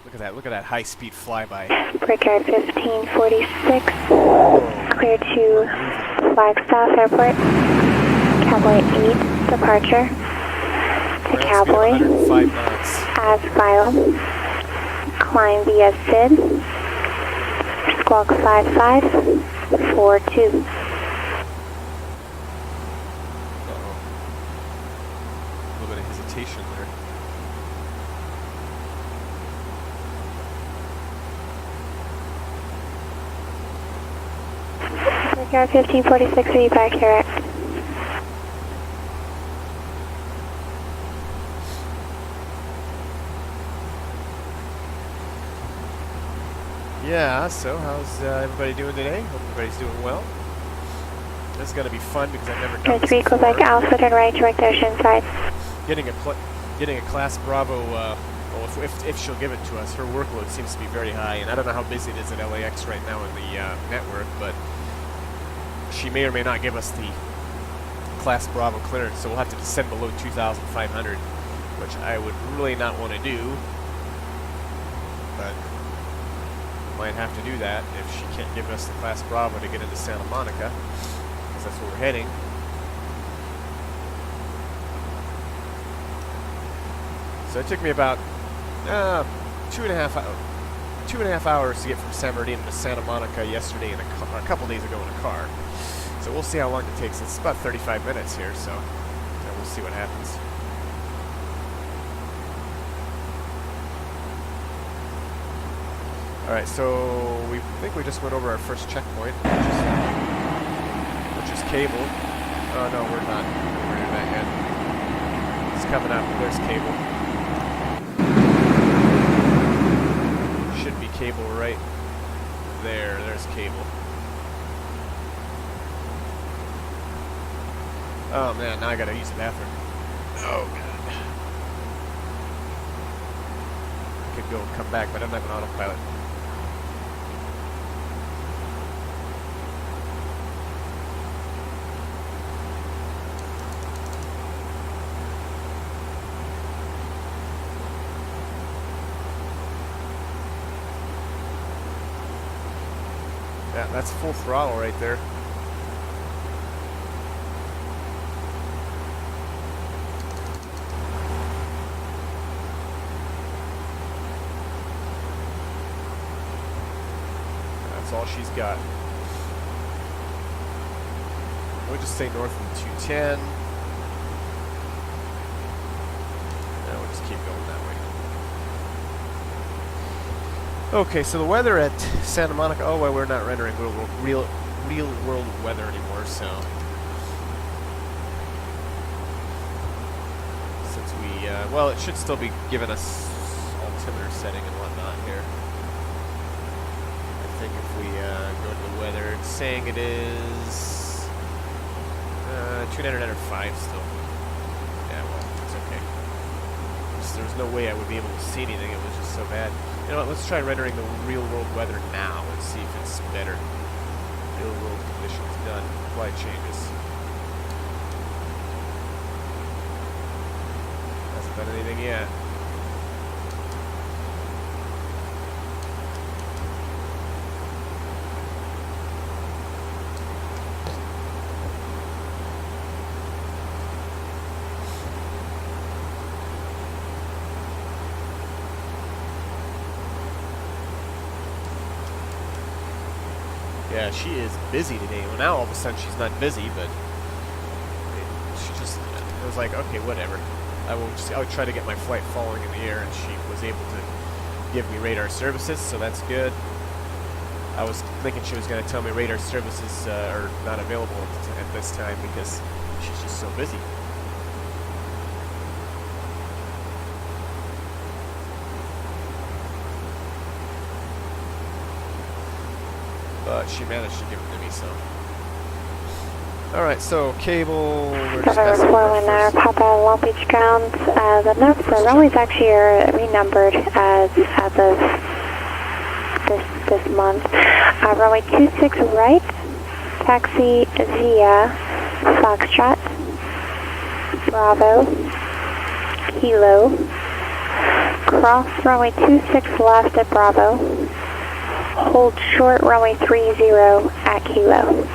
Look at that high-speed flyby. Air 1546, clear to Flagstaff Airport. Cowboy 8 departure to Cowboy as filed. Climb via SID. Squawk 5542. Uh-oh. A little bit of hesitation there. Air 1546, are you back here? Yeah, so how's everybody doing today? Hope everybody's doing well. This is going to be fun because I've never done this 3 before. Quebec Alpha, turn right, direct ocean side. Getting a Class Bravo, well, if she'll give it to us, her workload seems to be very high, and I don't know how busy it is at LAX right now in the network, but she may or may not give us the Class Bravo clearance, so we'll have to descend below 2,500 which I would really not want to do, but might have to do that if she can't give us the Class Bravo to get into Santa Monica, because that's where we're heading. So it took me about 2.5 hours to get from San Bernardino to Santa Monica yesterday in a couple days ago in a car. So we'll see how long it takes. It's about 35 minutes here, so we'll see what happens. Alright, so we think we just went over our first checkpoint, which is cable. Oh no, we're not. We're doing that yet. It's coming up. There's cable. Should be cable right there. There's cable. Oh man, now I gotta use the bathroom. Oh god. I could go and come back, but I don't have an autopilot. Yeah, that's full throttle right there. That's all she's got. We'll just stay north of the 210. And we'll just keep going that way. Okay, so the weather at Santa Monica. Oh, well, we're not rendering real world weather anymore, so since we well, it should still be giving us altimeter setting and whatnot here. I think if we go to the weather, it's saying it is 205 still. Yeah, well, it's okay. There's no way I would be able to see anything. It was just so bad. You know what, let's try rendering the real world weather now and see if it's better. Real world conditions done. Apply changes. Hasn't done anything yet. Yeah, she is busy today. Well, now all of a sudden she's not busy, but she just, it was like, okay, whatever. I would try to get my flight falling in the air, and she was able to give me radar services, so that's good. I was thinking she was going to tell me radar services are not available at this time because she's just so busy. But she managed to give it to me, so. Alright, so cable. We're just passing there, Papa Long Beach grounds. The runways actually are renumbered as of this month. Runway 26 right, taxi via Foxtrot, Bravo, Kilo, cross runway 26 left at Bravo. Hold short runway 30 at Kilo.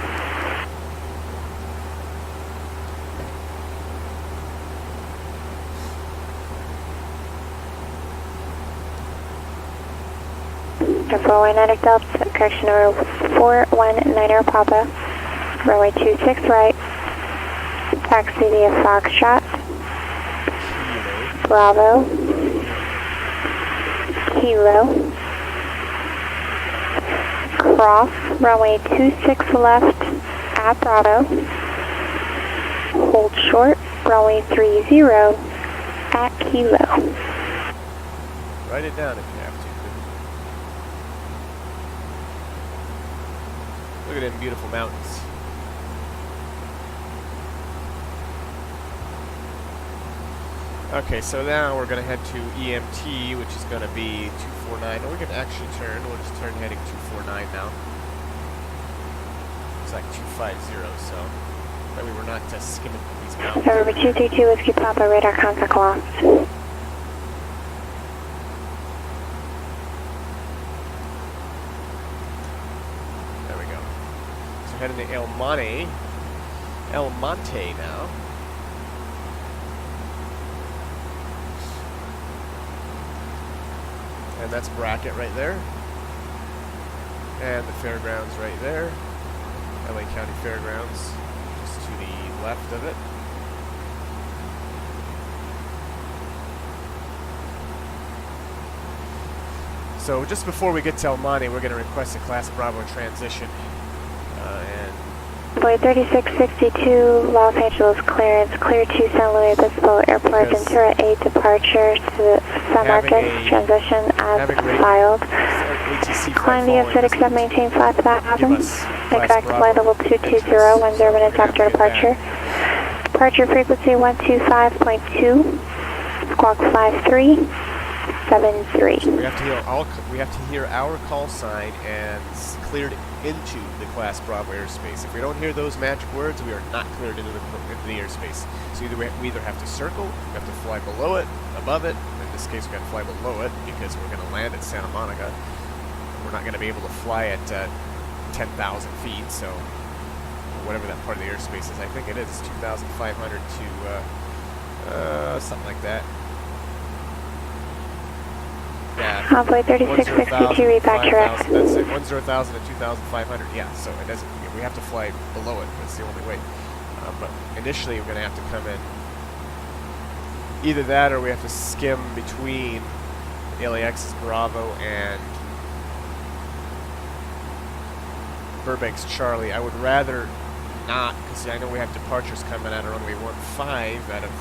Runway 9 Delta, correction number 419 Papa. Runway 26 right. Taxi via Foxtrot. Bravo. Kilo. Cross runway 26 left at Bravo. Hold short runway 30 at Kilo. Write it down if you have to. Look at them beautiful mountains. Okay, so now we're going to head to EMT, which is going to be 249. Or we can actually turn. We'll just turn heading 249 now. It's like 250, so that way we're not skimming these mountains. Number 232 Whiskey Papa, radar contact lost. heading to El Monte now. And that's Brackett right there. And the fairgrounds right there. LA County Fairgrounds, just to the left of it. So just before we get to El Monte, we're going to request a Class Bravo transition. Flight 3662, Los Angeles clearance, clear to San Luis Obispo Airport, Ventura 8 departure to San Marcos, transition as filed. Climb the acidic sub, maintain flat bottoms. Exact flight level 220, 10 minutes after departure. Departure frequency 125.2, squawk 5373. We have to hear our call sign and cleared into the Class Bravo airspace. If we don't hear those magic words, we are not cleared into the airspace. So we either have to circle, we have to fly below it, above it. In this case, we got to fly below it because we're going to land at Santa Monica. We're not going to be able to fly at 10,000 feet, so whatever that part of the airspace is, I think it is 2,500 to something like that. Yeah. Flight 3662, read back to Rex. That's it, 10,000 to 2,500. Yeah, so it doesn't. We have to fly below it. That's the only way. But initially, we're going to have to come in. Either that, or we have to skim between LAX's Bravo and Burbank's Charlie. I would rather not, because I know we have departures coming out of runway 15 out of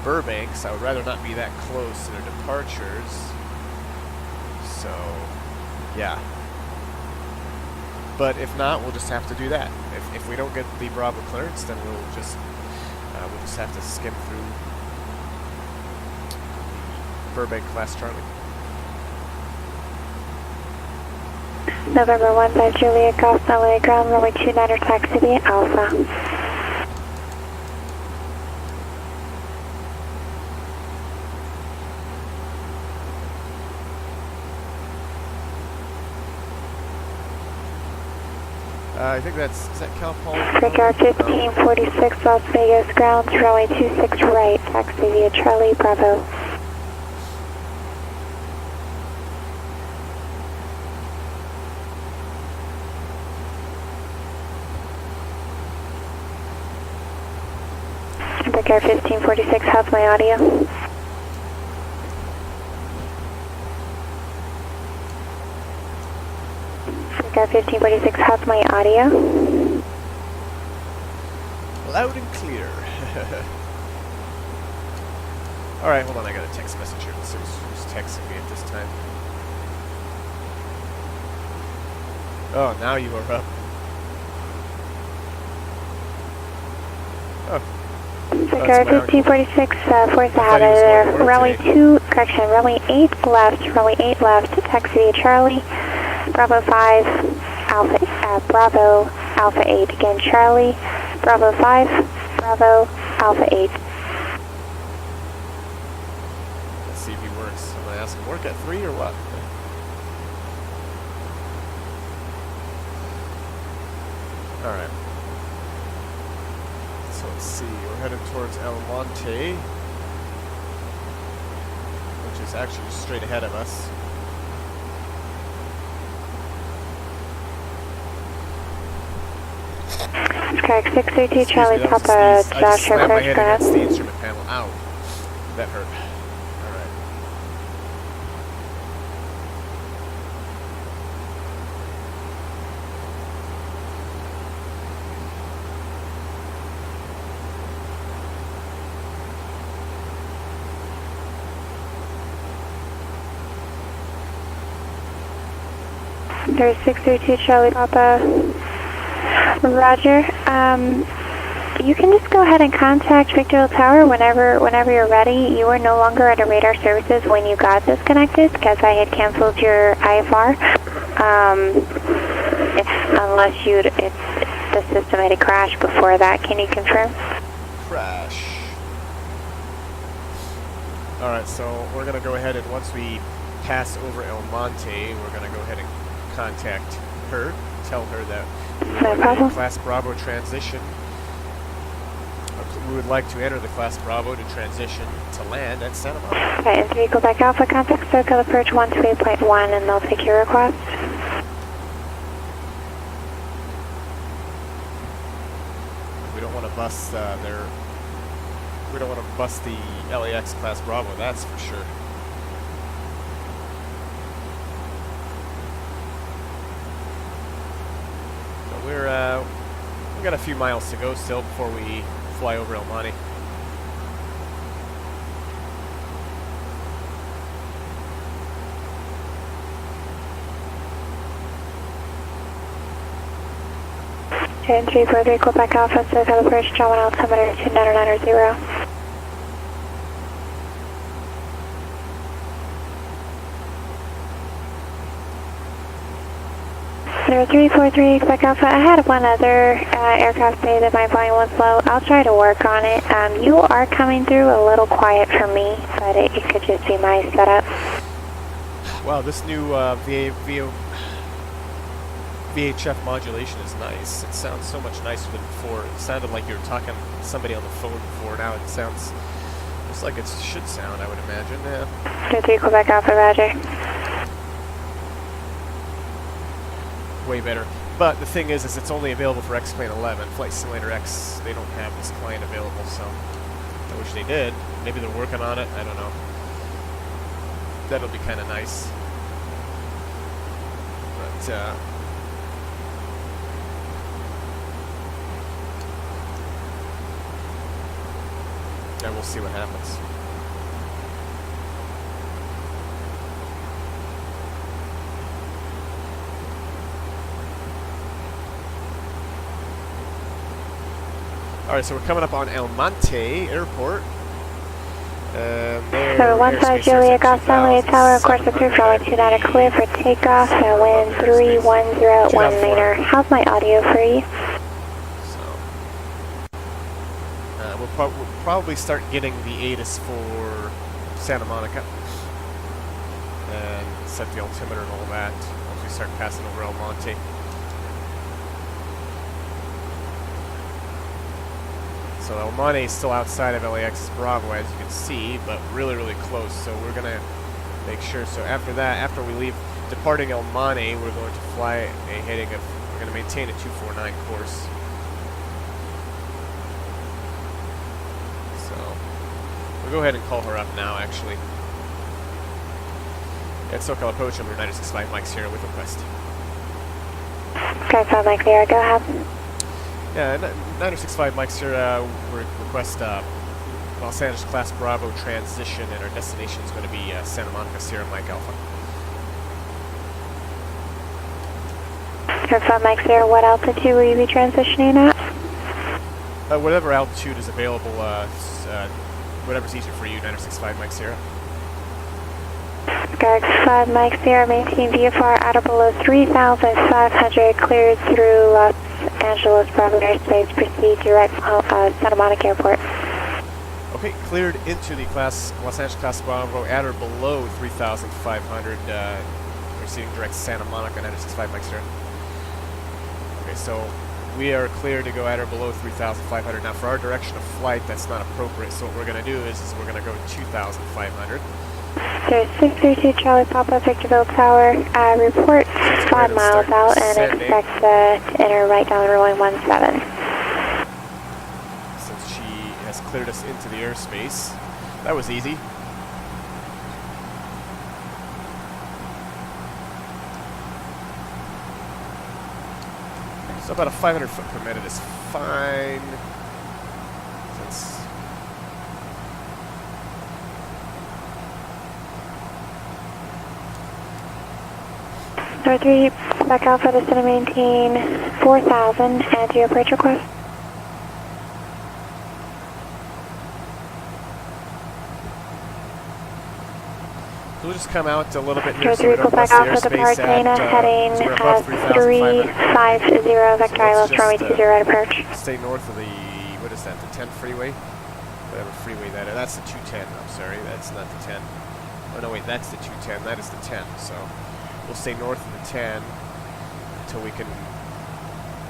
Burbank, so I would rather not be that close to their departures. So, yeah. But if not, we'll just have to do that. If we don't get the Bravo clearance, then we'll just have to skim through the Burbank Class Charlie. November 15 Juliet Golf, LA ground, runway 29er, taxi via Alpha. I think is that Cal Poly? Regard 1546 Las Vegas ground, runway 26 right, taxi via Charlie Bravo. Regard 1546, how's my audio? Regard 1546, how's my audio? Loud and clear. Alright, hold on, I got a text message here. Let's see who's texting me at this time. Oh, now you are up. Oh. Regard 1546, Force out of there. Runway 8 left, taxi via Charlie. Bravo 5, Bravo Alpha 8. Again, Charlie, Bravo 5, Bravo Alpha 8. Let's see if he works. I'm going to ask him, work at 3 or what? Alright. So let's see, we're headed towards El Monte, which is actually straight ahead of us. Correct, 632 Charlie Papa, Josh, I approach just the instrument panel. Ow. That hurt. Alright. There's 632 Charlie Papa. Roger. You can just go ahead and contact Victorville Tower whenever you're ready. You are no longer under radar services when you got disconnected because I had canceled your IFR. Unless the system had a crash before that. Can you confirm? Crash. Alright, so we're going to go ahead and once we pass over El Monte, we're going to go ahead and contact her, tell her that No problem. Class Bravo transition. We would like to enter the Class Bravo to transition to land at Santa Monica. Okay, and 3 Quebec Alpha, contact circle approach 128.1, and they'll take your request. We don't want to bust we don't want to bust the LAX Class Bravo, that's for sure. But we got a few miles to go still before we fly over El Monte. Okay, 343 Quebec Alpha, circle approach John 1 altimeter 2990. 0343 Quebec Alpha, I had one other aircraft say that my volume was low. I'll try to work on it. You are coming through a little quiet for me, but it could just be my setup. Wow, this new VHF modulation is nice. It sounds so much nicer than before. It sounded like you were talking to somebody on the phone before. Now it sounds just like it should sound, I would imagine. Yeah. 23 Quebec Alpha, roger. Way better. But the thing is it's only available for X-Plane 11. Flight Simulator X, they don't have this client available, so I wish they did. Maybe they're working on it. I don't know. That'll be kind of nice. But, yeah, we'll see what happens. Alright, so we're coming up on El Monte Airport. So 15 Juliet, Golf Sunway Tower, course approved, runway 29 clear for takeoff, and wind 3101 meter. How's my audio for you? So, we'll probably start getting the ATIS for Santa Monica. And set the altimeter and all that once we start passing over El Monte. So El Monte is still outside of LAX Bravo, as you can see, but really, really close. So we're going to make sure. So after that, after we leave, departing El Monte, we're going to fly a heading of, we're going to maintain a 249 course. So we'll go ahead and call her up now, actually. At SoCal Approach, number 965 Mike Sierra with request. Okay, 5 Mike Sierra, go ahead. Yeah, 965 Mike Sierra, request Los Angeles Class Bravo transition, and our destination is going to be Santa Monica Sierra Mike Alpha. Okay, 5 Mike Sierra, what altitude will you be transitioning at? Whatever altitude is available, whatever's easier for you, 965 Mike Sierra. Okay, 5 Mike Sierra, maintain VFR at or below 3,500, cleared through Los Angeles Bravo airspace, proceed direct Santa Monica Airport. Okay, cleared into the Los Angeles Class Bravo at or below 3,500, proceeding direct Santa Monica, 965 Mike Sierra. Okay, so we are cleared to go at or below 3,500. Now for our direction of flight, that's not appropriate, so what we're going to do is we're going to go 2,500. So 632 Charlie Papa, Victorville Tower, report 5 miles out and expect to enter right down runway 17. Since she has cleared us into the airspace, that was easy. So about a 500 foot per minute is fine. Since 3 Quebec Alpha, descend to maintain 4,000, and your approach request. we'll just come out a little bit here so 3 we don't Quebec bust the Alpha, airspace departing at, heading so we're above 350, Vector Island, runway 20 at approach. Stay north of the, what is that, the 10 freeway? Whatever freeway that is. That's the 210, I'm sorry, that's not the 10. Oh no, wait, that's the 210, that is the 10, so we'll stay north of the 10 until we can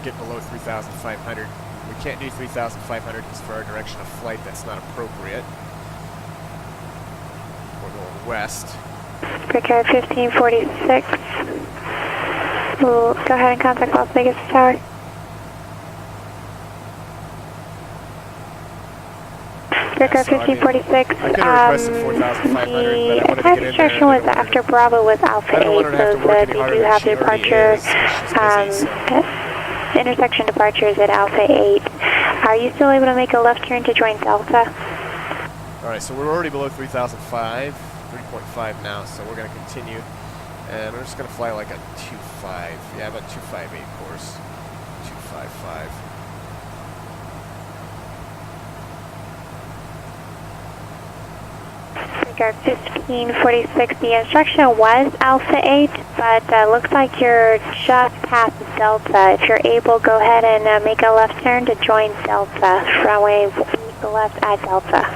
get below 3,500. We can't do 3,500 because for our direction of flight that's not appropriate. We're going west. Brickyard 1546. We'll go ahead and contact Las Vegas Tower. Brickyard 1546. I could have requested 4,500, but I wanted to get in there. Instruction was after Bravo was Alpha 8, so that you do have departure, intersection departures at Alpha 8. Are you still able to make a left turn to join Delta? Alright, so we're already below 3,005, 3.5 now, so we're going to continue. And we're just going to fly like a 2.5, yeah, about 258 course, 255. Brickyard 1546, the instruction was Alpha 8, but looks like you're just past Delta. If you're able, go ahead and make a left turn to join Delta. Runway left at Delta.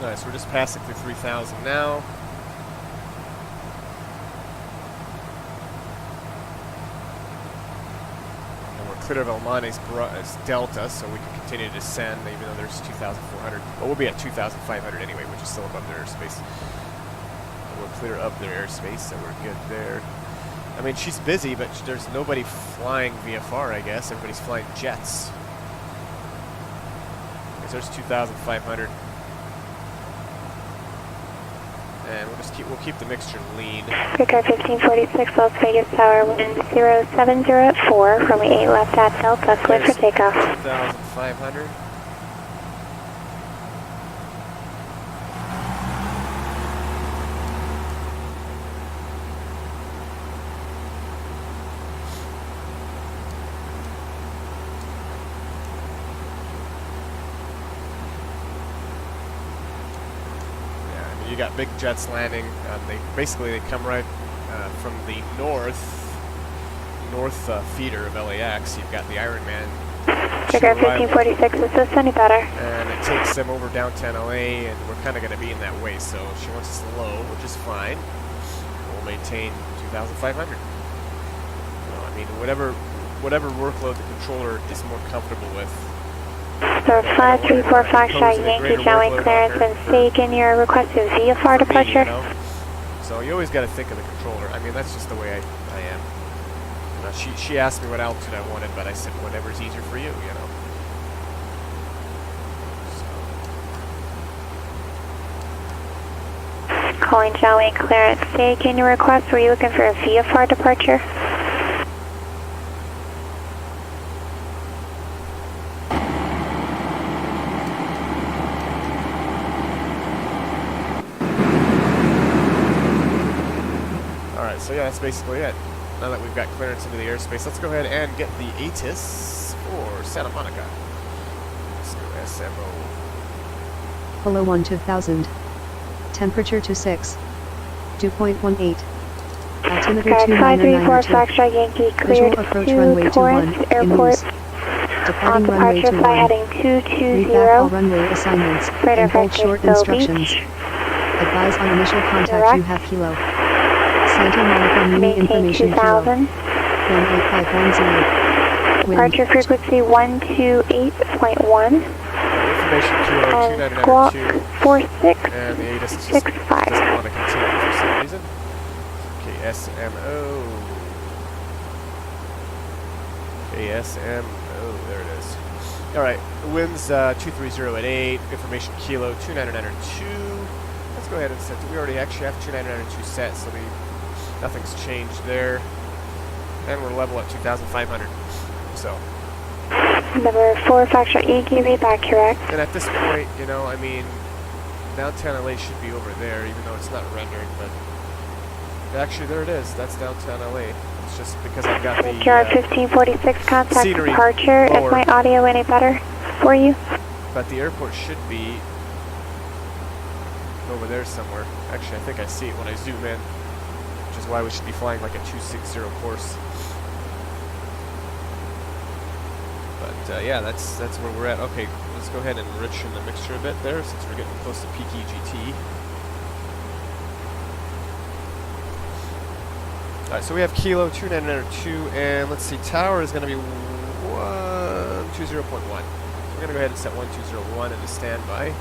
Nice, we're just passing through 3,000 now. Clear of El Monte's Delta, so we can continue to descend, even though there's 2,400. Well, we'll be at 2,500 anyway, which is still above their airspace. And we're clear of their airspace, so we're good there. I mean, she's busy, but there's nobody flying VFR, I guess. Everybody's flying jets. Because there's 2,500. And we'll keep the mixture lean. Brickyard 1546, Las Vegas Tower, wind 070 at 4, runway 8 left at Delta, clear for takeoff. 2,500. You got big jets landing. They come right from the north feeder of LAX. You've got the Ironman. Brickyard 1546, is this any better? And it takes them over downtown LA, and we're kind of going to be in that way. So she wants us low, which is fine. We'll maintain 2,500. I mean, whatever workload the controller is more comfortable with. So 534 Foxtrot Yankee showing clearance and Sagan, your request is VFR departure. Me, you know? So you always got to think of the controller. I mean, that's just the way I am. You know, she asked me what altitude I wanted, but I said whatever's easier for you, you know. So. Calling showing clearance Sagan, your request. Were you looking for a VFR departure? So yeah, that's basically it. Now that we've got clearance into the airspace, let's go ahead and get the ATIS for Santa Monica. Let's go SMO. Below 12000. Temperature 26. 2.18. Altimeter 534 Foxtrot Yankee cleared to Torrance Airport. On departure fly heading 220. Read all runway assignments and hold short instructions. Advise on initial contact you have kilo. Santa Monica Mini Information Kilo 18510. Departure frequency 128.1. Information Kilo and squawk 4665. And the ATIS just doesn't want to continue for some reason. KSMO. KSMO, there it is. Alright, the wind's 230 at 8. Information Kilo 29902. Let's go ahead and set it. We already actually have 29902 set, so nothing's changed there. And we're level at 2,500. So. Number 4 Foxtrot Yankee, read back correct. And at this point, you know, I mean, downtown LA should be over there, even though it's not rendering, but actually there it is. That's downtown LA. It's just because I've got the Brickyard 1546 contact departure. Is my audio any better for you? But the airport should be over there somewhere. Actually, I think I see it when I zoom in, which is why we should be flying like a 260 course. But yeah, that's where we're at. Okay, let's go ahead and enrich in the mixture a bit there, since we're getting close to peak EGT. Alright, so we have Kilo 2992, and let's see, tower is going to be 120.1. We're going to go ahead and set 1201 into standby.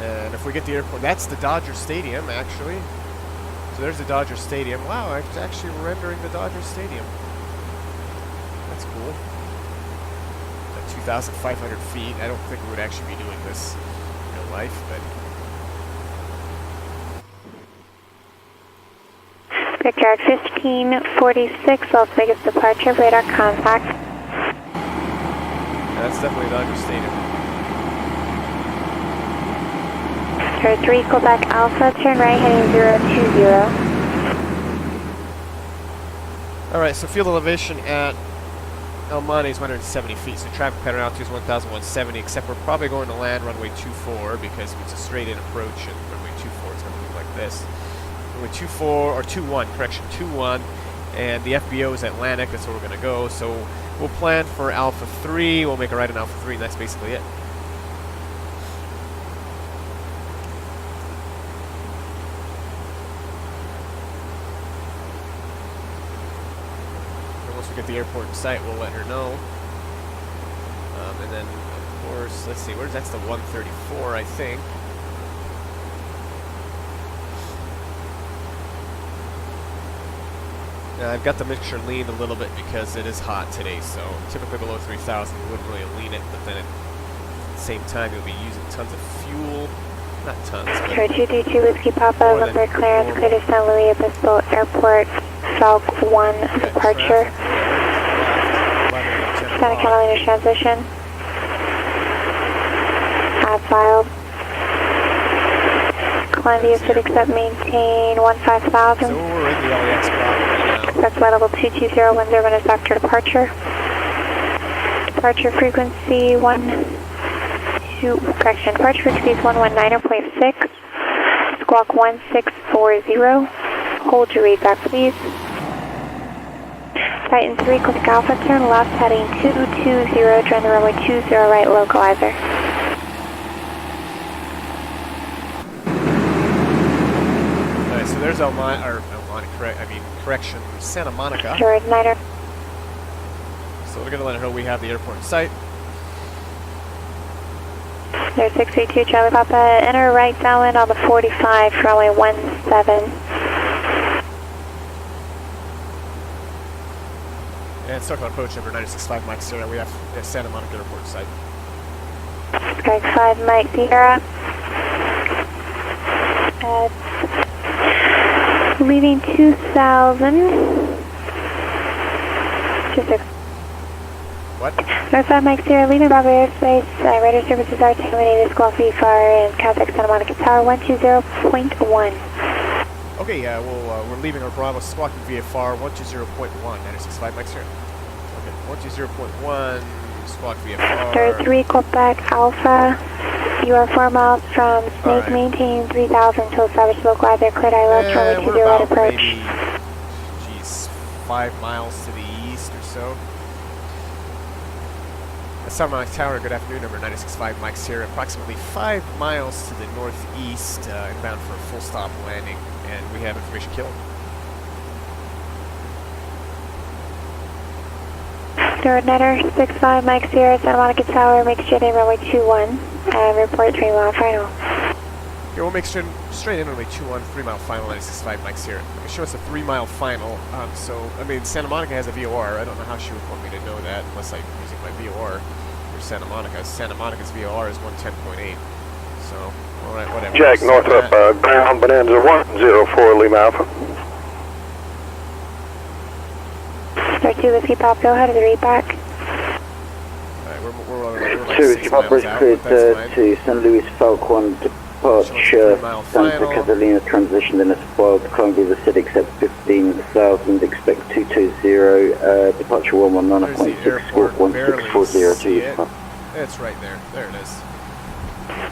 And if we get the airport, that's the Dodger Stadium, actually. So there's the Dodger Stadium. Wow, it's actually rendering the Dodger Stadium. That's cool. At 2,500 feet, I don't think we would actually be doing this in real life, but... Brickyard 1546, Las Vegas departure, radar contact. Yeah, that's definitely Dodger Stadium. Turn 3, Quebec Alpha, turn right heading 020. Alright, so field elevation at El Monte is 170 feet, so traffic pattern altitude is 1,170, except we're probably going to land runway 24 because it's a straight in approach, and runway 24 is going to look like this. Runway 24, or 21, correction, 21, and the FBO is Atlantic, that's where we're going to go, so we'll plan for Alpha 3, we'll make a right on Alpha 3, and that's basically it. Once we get the airport in sight, we'll let her know. And then, of course, let's see, that's the 134, I think. Now, I've got the mixture leaned a little bit because it is hot today, so typically below 3,000 we wouldn't really lean it, but then at the same time you'll be using tons of fuel. Not tons, but... Sure, 232 Whiskey Papa, lumbar clearance, clear to San Luis Obispo Airport, Falk 1 departure. Santa Catalina transition. Add filed. Climb the acidic set, maintain 15,000. So we're in the LAX block right now. That's flight level 220, 10 minutes after departure. Departure frequency departure frequency is 119.6. Squawk 1640. Hold your read back, please. Titan 3, Quebec Alpha, turn left heading 220, join the runway 20 right localizer. Alright, so there's correction, Santa Monica. Sure, Niner. So we're going to let her know we have the airport in sight. There's 632 Charlie Papa, enter right downwind on the 45, runway 17. And circle approach number 965 Mike Sierra. We have Santa Monica Airport in sight. Strike 5 Mike Sierra. Leaving 2000. What? North 5 Mike Sierra, leaving Bravo airspace. Radar services are terminated. Squawk VFR and contact Santa Monica Tower 120.1. Okay, we're leaving our Bravo squawking VFR 120.1, 965 Mike Sierra. Okay, 120.1, squawk VFR. 33 Quebec Alpha. You are 4 miles from Snake, right. Maintain 3000 until established localizer, cleared ILS, runway 20 right approach. Maybe, 5 miles to the east or so. Santa Monica Tower, good afternoon, number 965 Mike Sierra, approximately 5 miles to the northeast, inbound for a full stop landing, and we have information killed. Third Netter, 65 Mike Sierra, Santa Monica Tower, make straight in runway 21, report 3 mile final. Okay, we'll make straight in runway 21, 3 mile final, 965 Mike Sierra. Okay, show us a 3 mile final, Santa Monica has a VOR, I don't know how she would want me to know that unless I'm using my VOR for Santa Monica. Santa Monica's VOR is 110.8, so, alright, whatever. Jack, north up, ground, Bonanza 104, Lima Alpha. Star 2 Whiskey Pop, go ahead of the read back. Alright, we're like 2 6 Whiskey Pop miles is out, cleared but that's fine. to San Luis Falk 1 departure, Santa Catalina transition in a spoiled, Columbia the City accept 15,000, expect 220, departure 119.6, squawk 1640 to you. It's right there, there it is.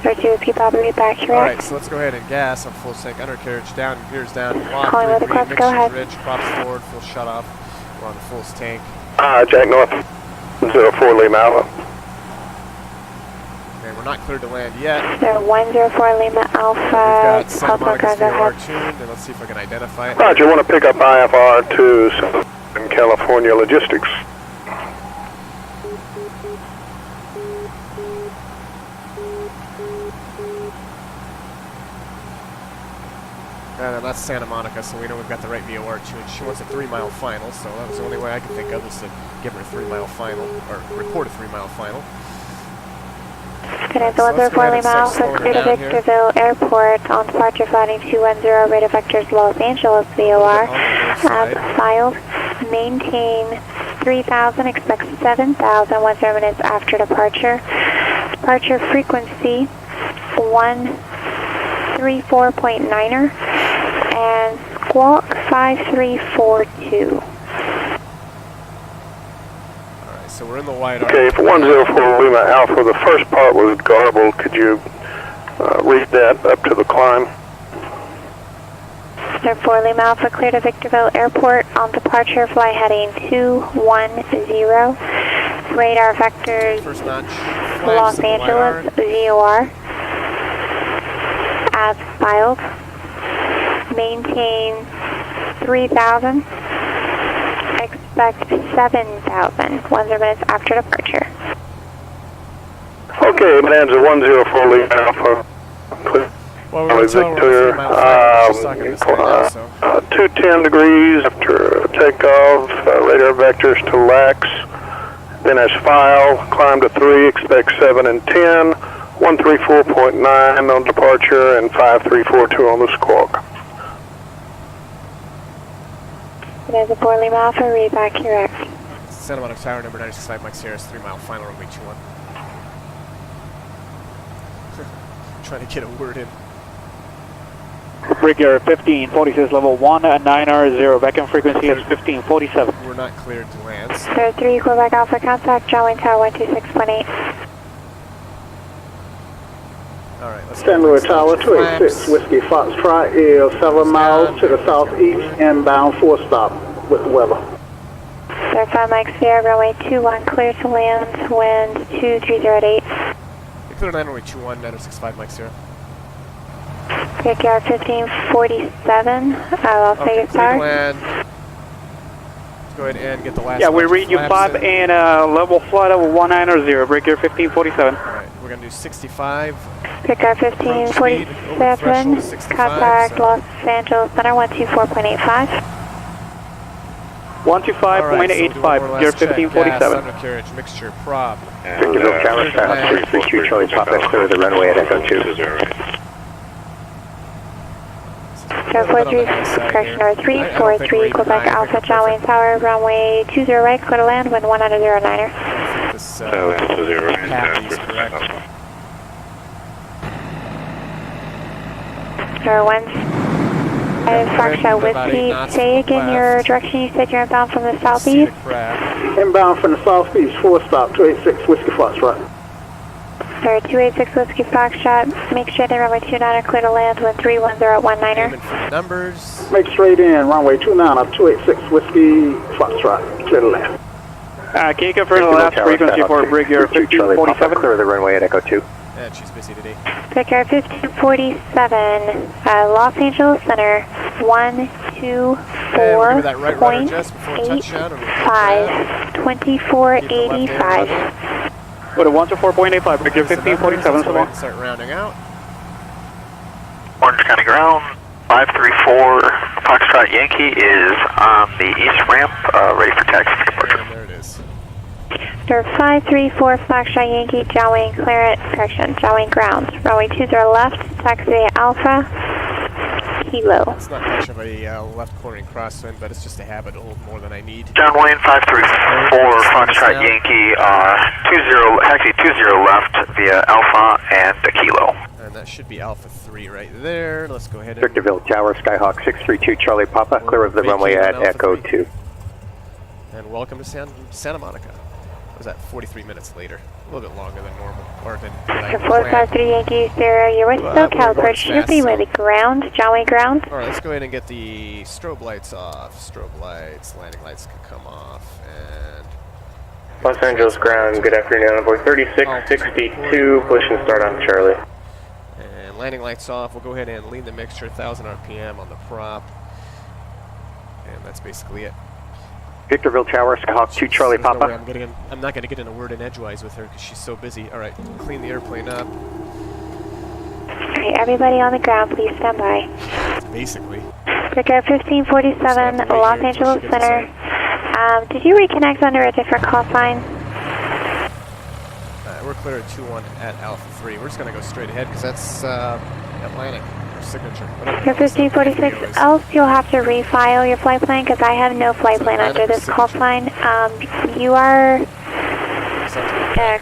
32 Whiskey Papa, read back correct. Alright, so let's go ahead and gas on full sync, undercarriage down, gears down, lock, Calling with the green, clutch, go ahead. ridge, props forward, full shut off. We're on the full tank. Jack North, 04 Lima Alpha. Okay, we're not cleared to land yet. Sir, 104 Lima We've Alpha, got Santa Monica's go VFR ahead. tuned, and let's see if I can identify it. Roger, want to pick up IFR to Southern California Logistics. And that's Santa Monica, so we know we've got the right VOR tuned. She wants a 3-mile final, so that was the only way I could think of is to give her a 3-mile final, or report a 3-mile final. Good night, the 104 Lima Alpha, clear to Victorville Airport on departure flighting 210, rate of vectors Los Angeles VOR. As filed, maintain 3,000, expect 7,000, 10 minutes after departure. Departure frequency 134.9er and squawk 5342. So we're in the wide arc. Okay, for 104 Lima Alpha, the first part was garbled. Could you read that up to the climb? Sir 4 Lima Alpha, clear to Victorville Airport on departure, fly heading 210. Radar vectors First notch. Los Angeles VOR. As filed. Maintain 3,000. Expect 7,000, 10 minutes after departure. Okay, Bonanza 104 Lima Alpha. Well, we're going to tell her 3 miles. She's talking to this guy now, so. 210 degrees after takeoff, radar vectors to LAX, then as file, climb to 3, expect 7 and 10, 134.9 on departure, and 5342 on the squawk. There's a 4 Lima Alpha, read back correct. Santa Monica Tower, number 965, Mike Sierra's 3-mile final, runway 21. Trying to get a word in. Brigadier 1546, level 190, back in frequency is 1547. We're not cleared to land. So. Sir 3, Quebec Alpha, contact John Wayne Tower 126.8. Alright, let's St. Louis Tower 286 Whiskey Foxtrot is 7 miles to the southeast, inbound 4 stop with the weather. Sir 5 Mike Sierra, runway 21, clear to land, wind 2308. Clear to land, runway 21, 9065, Mike Sierra. Brickyard 1547, Las Vegas Tower. Land. Let's go ahead and get the last. Yeah, we read you 5 and level flight over 190, Brigadier 1547. Alright, we're going to do 65. Brickyard 1547, contact Los Angeles Center 124.85. 125.85, Brigadier 1547. Undercarriage, mixture, prob. Victorville Tower, Skyhawk 332, Charlie Papa, clear the runway at Echo 2. Sir 43, correction number 343, Quebec Alpha, John Wayne Tower, runway 20 right, clear to land, wind 109er. This, Sir 1, Foxtrot Whiskey, say again your direction. You said you're inbound from the southeast? Inbound from the southeast, 4 stop, 286 Whiskey Foxtrot. Sir 286 Whiskey Foxtrot, make sure the runway 29 are clear to land, wind 31019er. Numbers. Make straight in, runway 29 up 286 Whiskey Foxtrot, clear to land. Can you confirm the last frequency for Brigadier 1547? Clear the runway at Echo 2. And she's busy today. Brickyard 1547, Los Angeles Center, 124.85, 2485. What a 124.85, Brigadier 1547, so long. Start rounding out. Orange County Ground, 534 Foxtrot Yankee is on the east ramp, ready for taxi for departure. And there it is. Sir 534 Foxtrot Yankee, John Wayne clearance, correction, John Wayne grounds. Runway 20 left, taxi Alpha, Kilo. It's not much of a left cornering crosswind, but it's just a habit to hold more than I need. John Wayne 534 Foxtrot Yankee, taxi 20 left via Alpha and a Kilo. And that should be Alpha 3 right there. Let's go ahead and... Victorville Tower, Skyhawk 632, Charlie Papa, clear of the runway at Echo 2. And welcome to Santa Monica. was that 43 minutes later? A little bit longer than normal, or than I planned. 453 Yankee Sierra, you're with SoCal Approach. Should be with the ground, Johnway ground. Alright, let's go ahead and get the strobe lights off. Strobe lights, landing lights can come off, and... Los Angeles ground, good afternoon, boy 3662, push and start on Charlie. And landing lights off, we'll go ahead and lean the mixture, 1000 RPM on the prop. And that's basically it. Victorville Tower, Skyhawk 2 Charlie There's no Papa. way I'm not going to get in a word in edgewise with her because she's so busy. Alright, clean the airplane up. Alright, everybody on the ground, please stand by. Basically. Victor 1547, Los Angeles Center. Did you reconnect under a different call sign? We're clear at 2-1 at Alpha 3. We're just going to go straight ahead because that's Atlantic, or signature. Victor 1546, else you'll have to refile your flight plan because I have no flight plan under this call sign. You are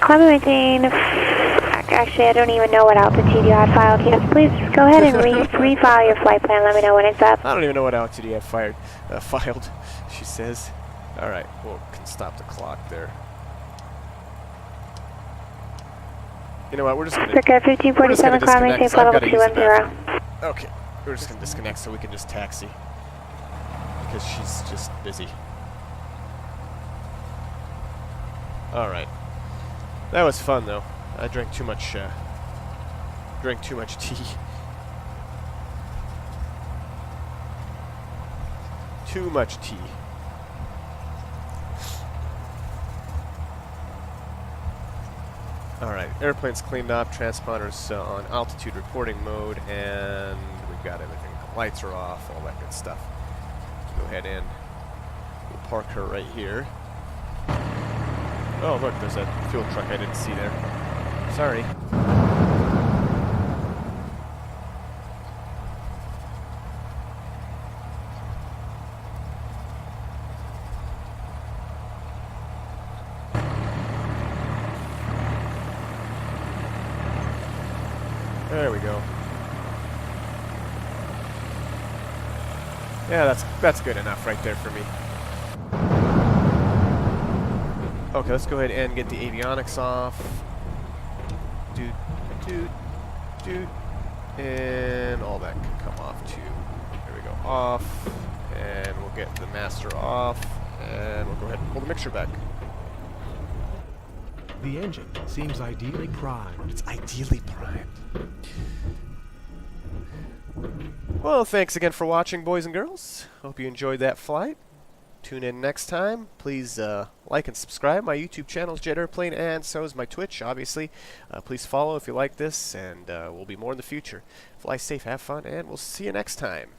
climbing maintain. Actually, I don't even know what altitude you have filed. Yes, please go ahead and refile your flight plan. Let me know when it's up. I don't even know what altitude you have filed, she says. Alright, we'll can stop the clock there. You know what, we're just going to... Circa 1547, climb maintain flight level 210. Okay, we're just going to disconnect so we can just taxi. Because she's just busy. Alright. That was fun, though. I drank too much tea. Too much tea. Alright, airplane's cleaned up, transponders on altitude reporting mode, and we've got everything. Lights are off, all that good stuff. Go ahead and we'll park her right here. Oh look, there's a fuel truck I didn't see there. Sorry. There we go. Yeah, that's good enough right there for me. Okay, let's go ahead and get the avionics off. Doot, doot, doot. And all that can come off too. There we go, off. And we'll get the master off. And we'll go ahead and pull the mixture back. The engine seems ideally primed. It's ideally primed. Well, thanks again for watching, boys and girls. Hope you enjoyed that flight. Tune in next time. Please like and subscribe. My YouTube channel is Jet Airplane, and so is my Twitch, obviously. Please follow if you like this, and will be more in the future. Fly safe, have fun, and we'll see you next time.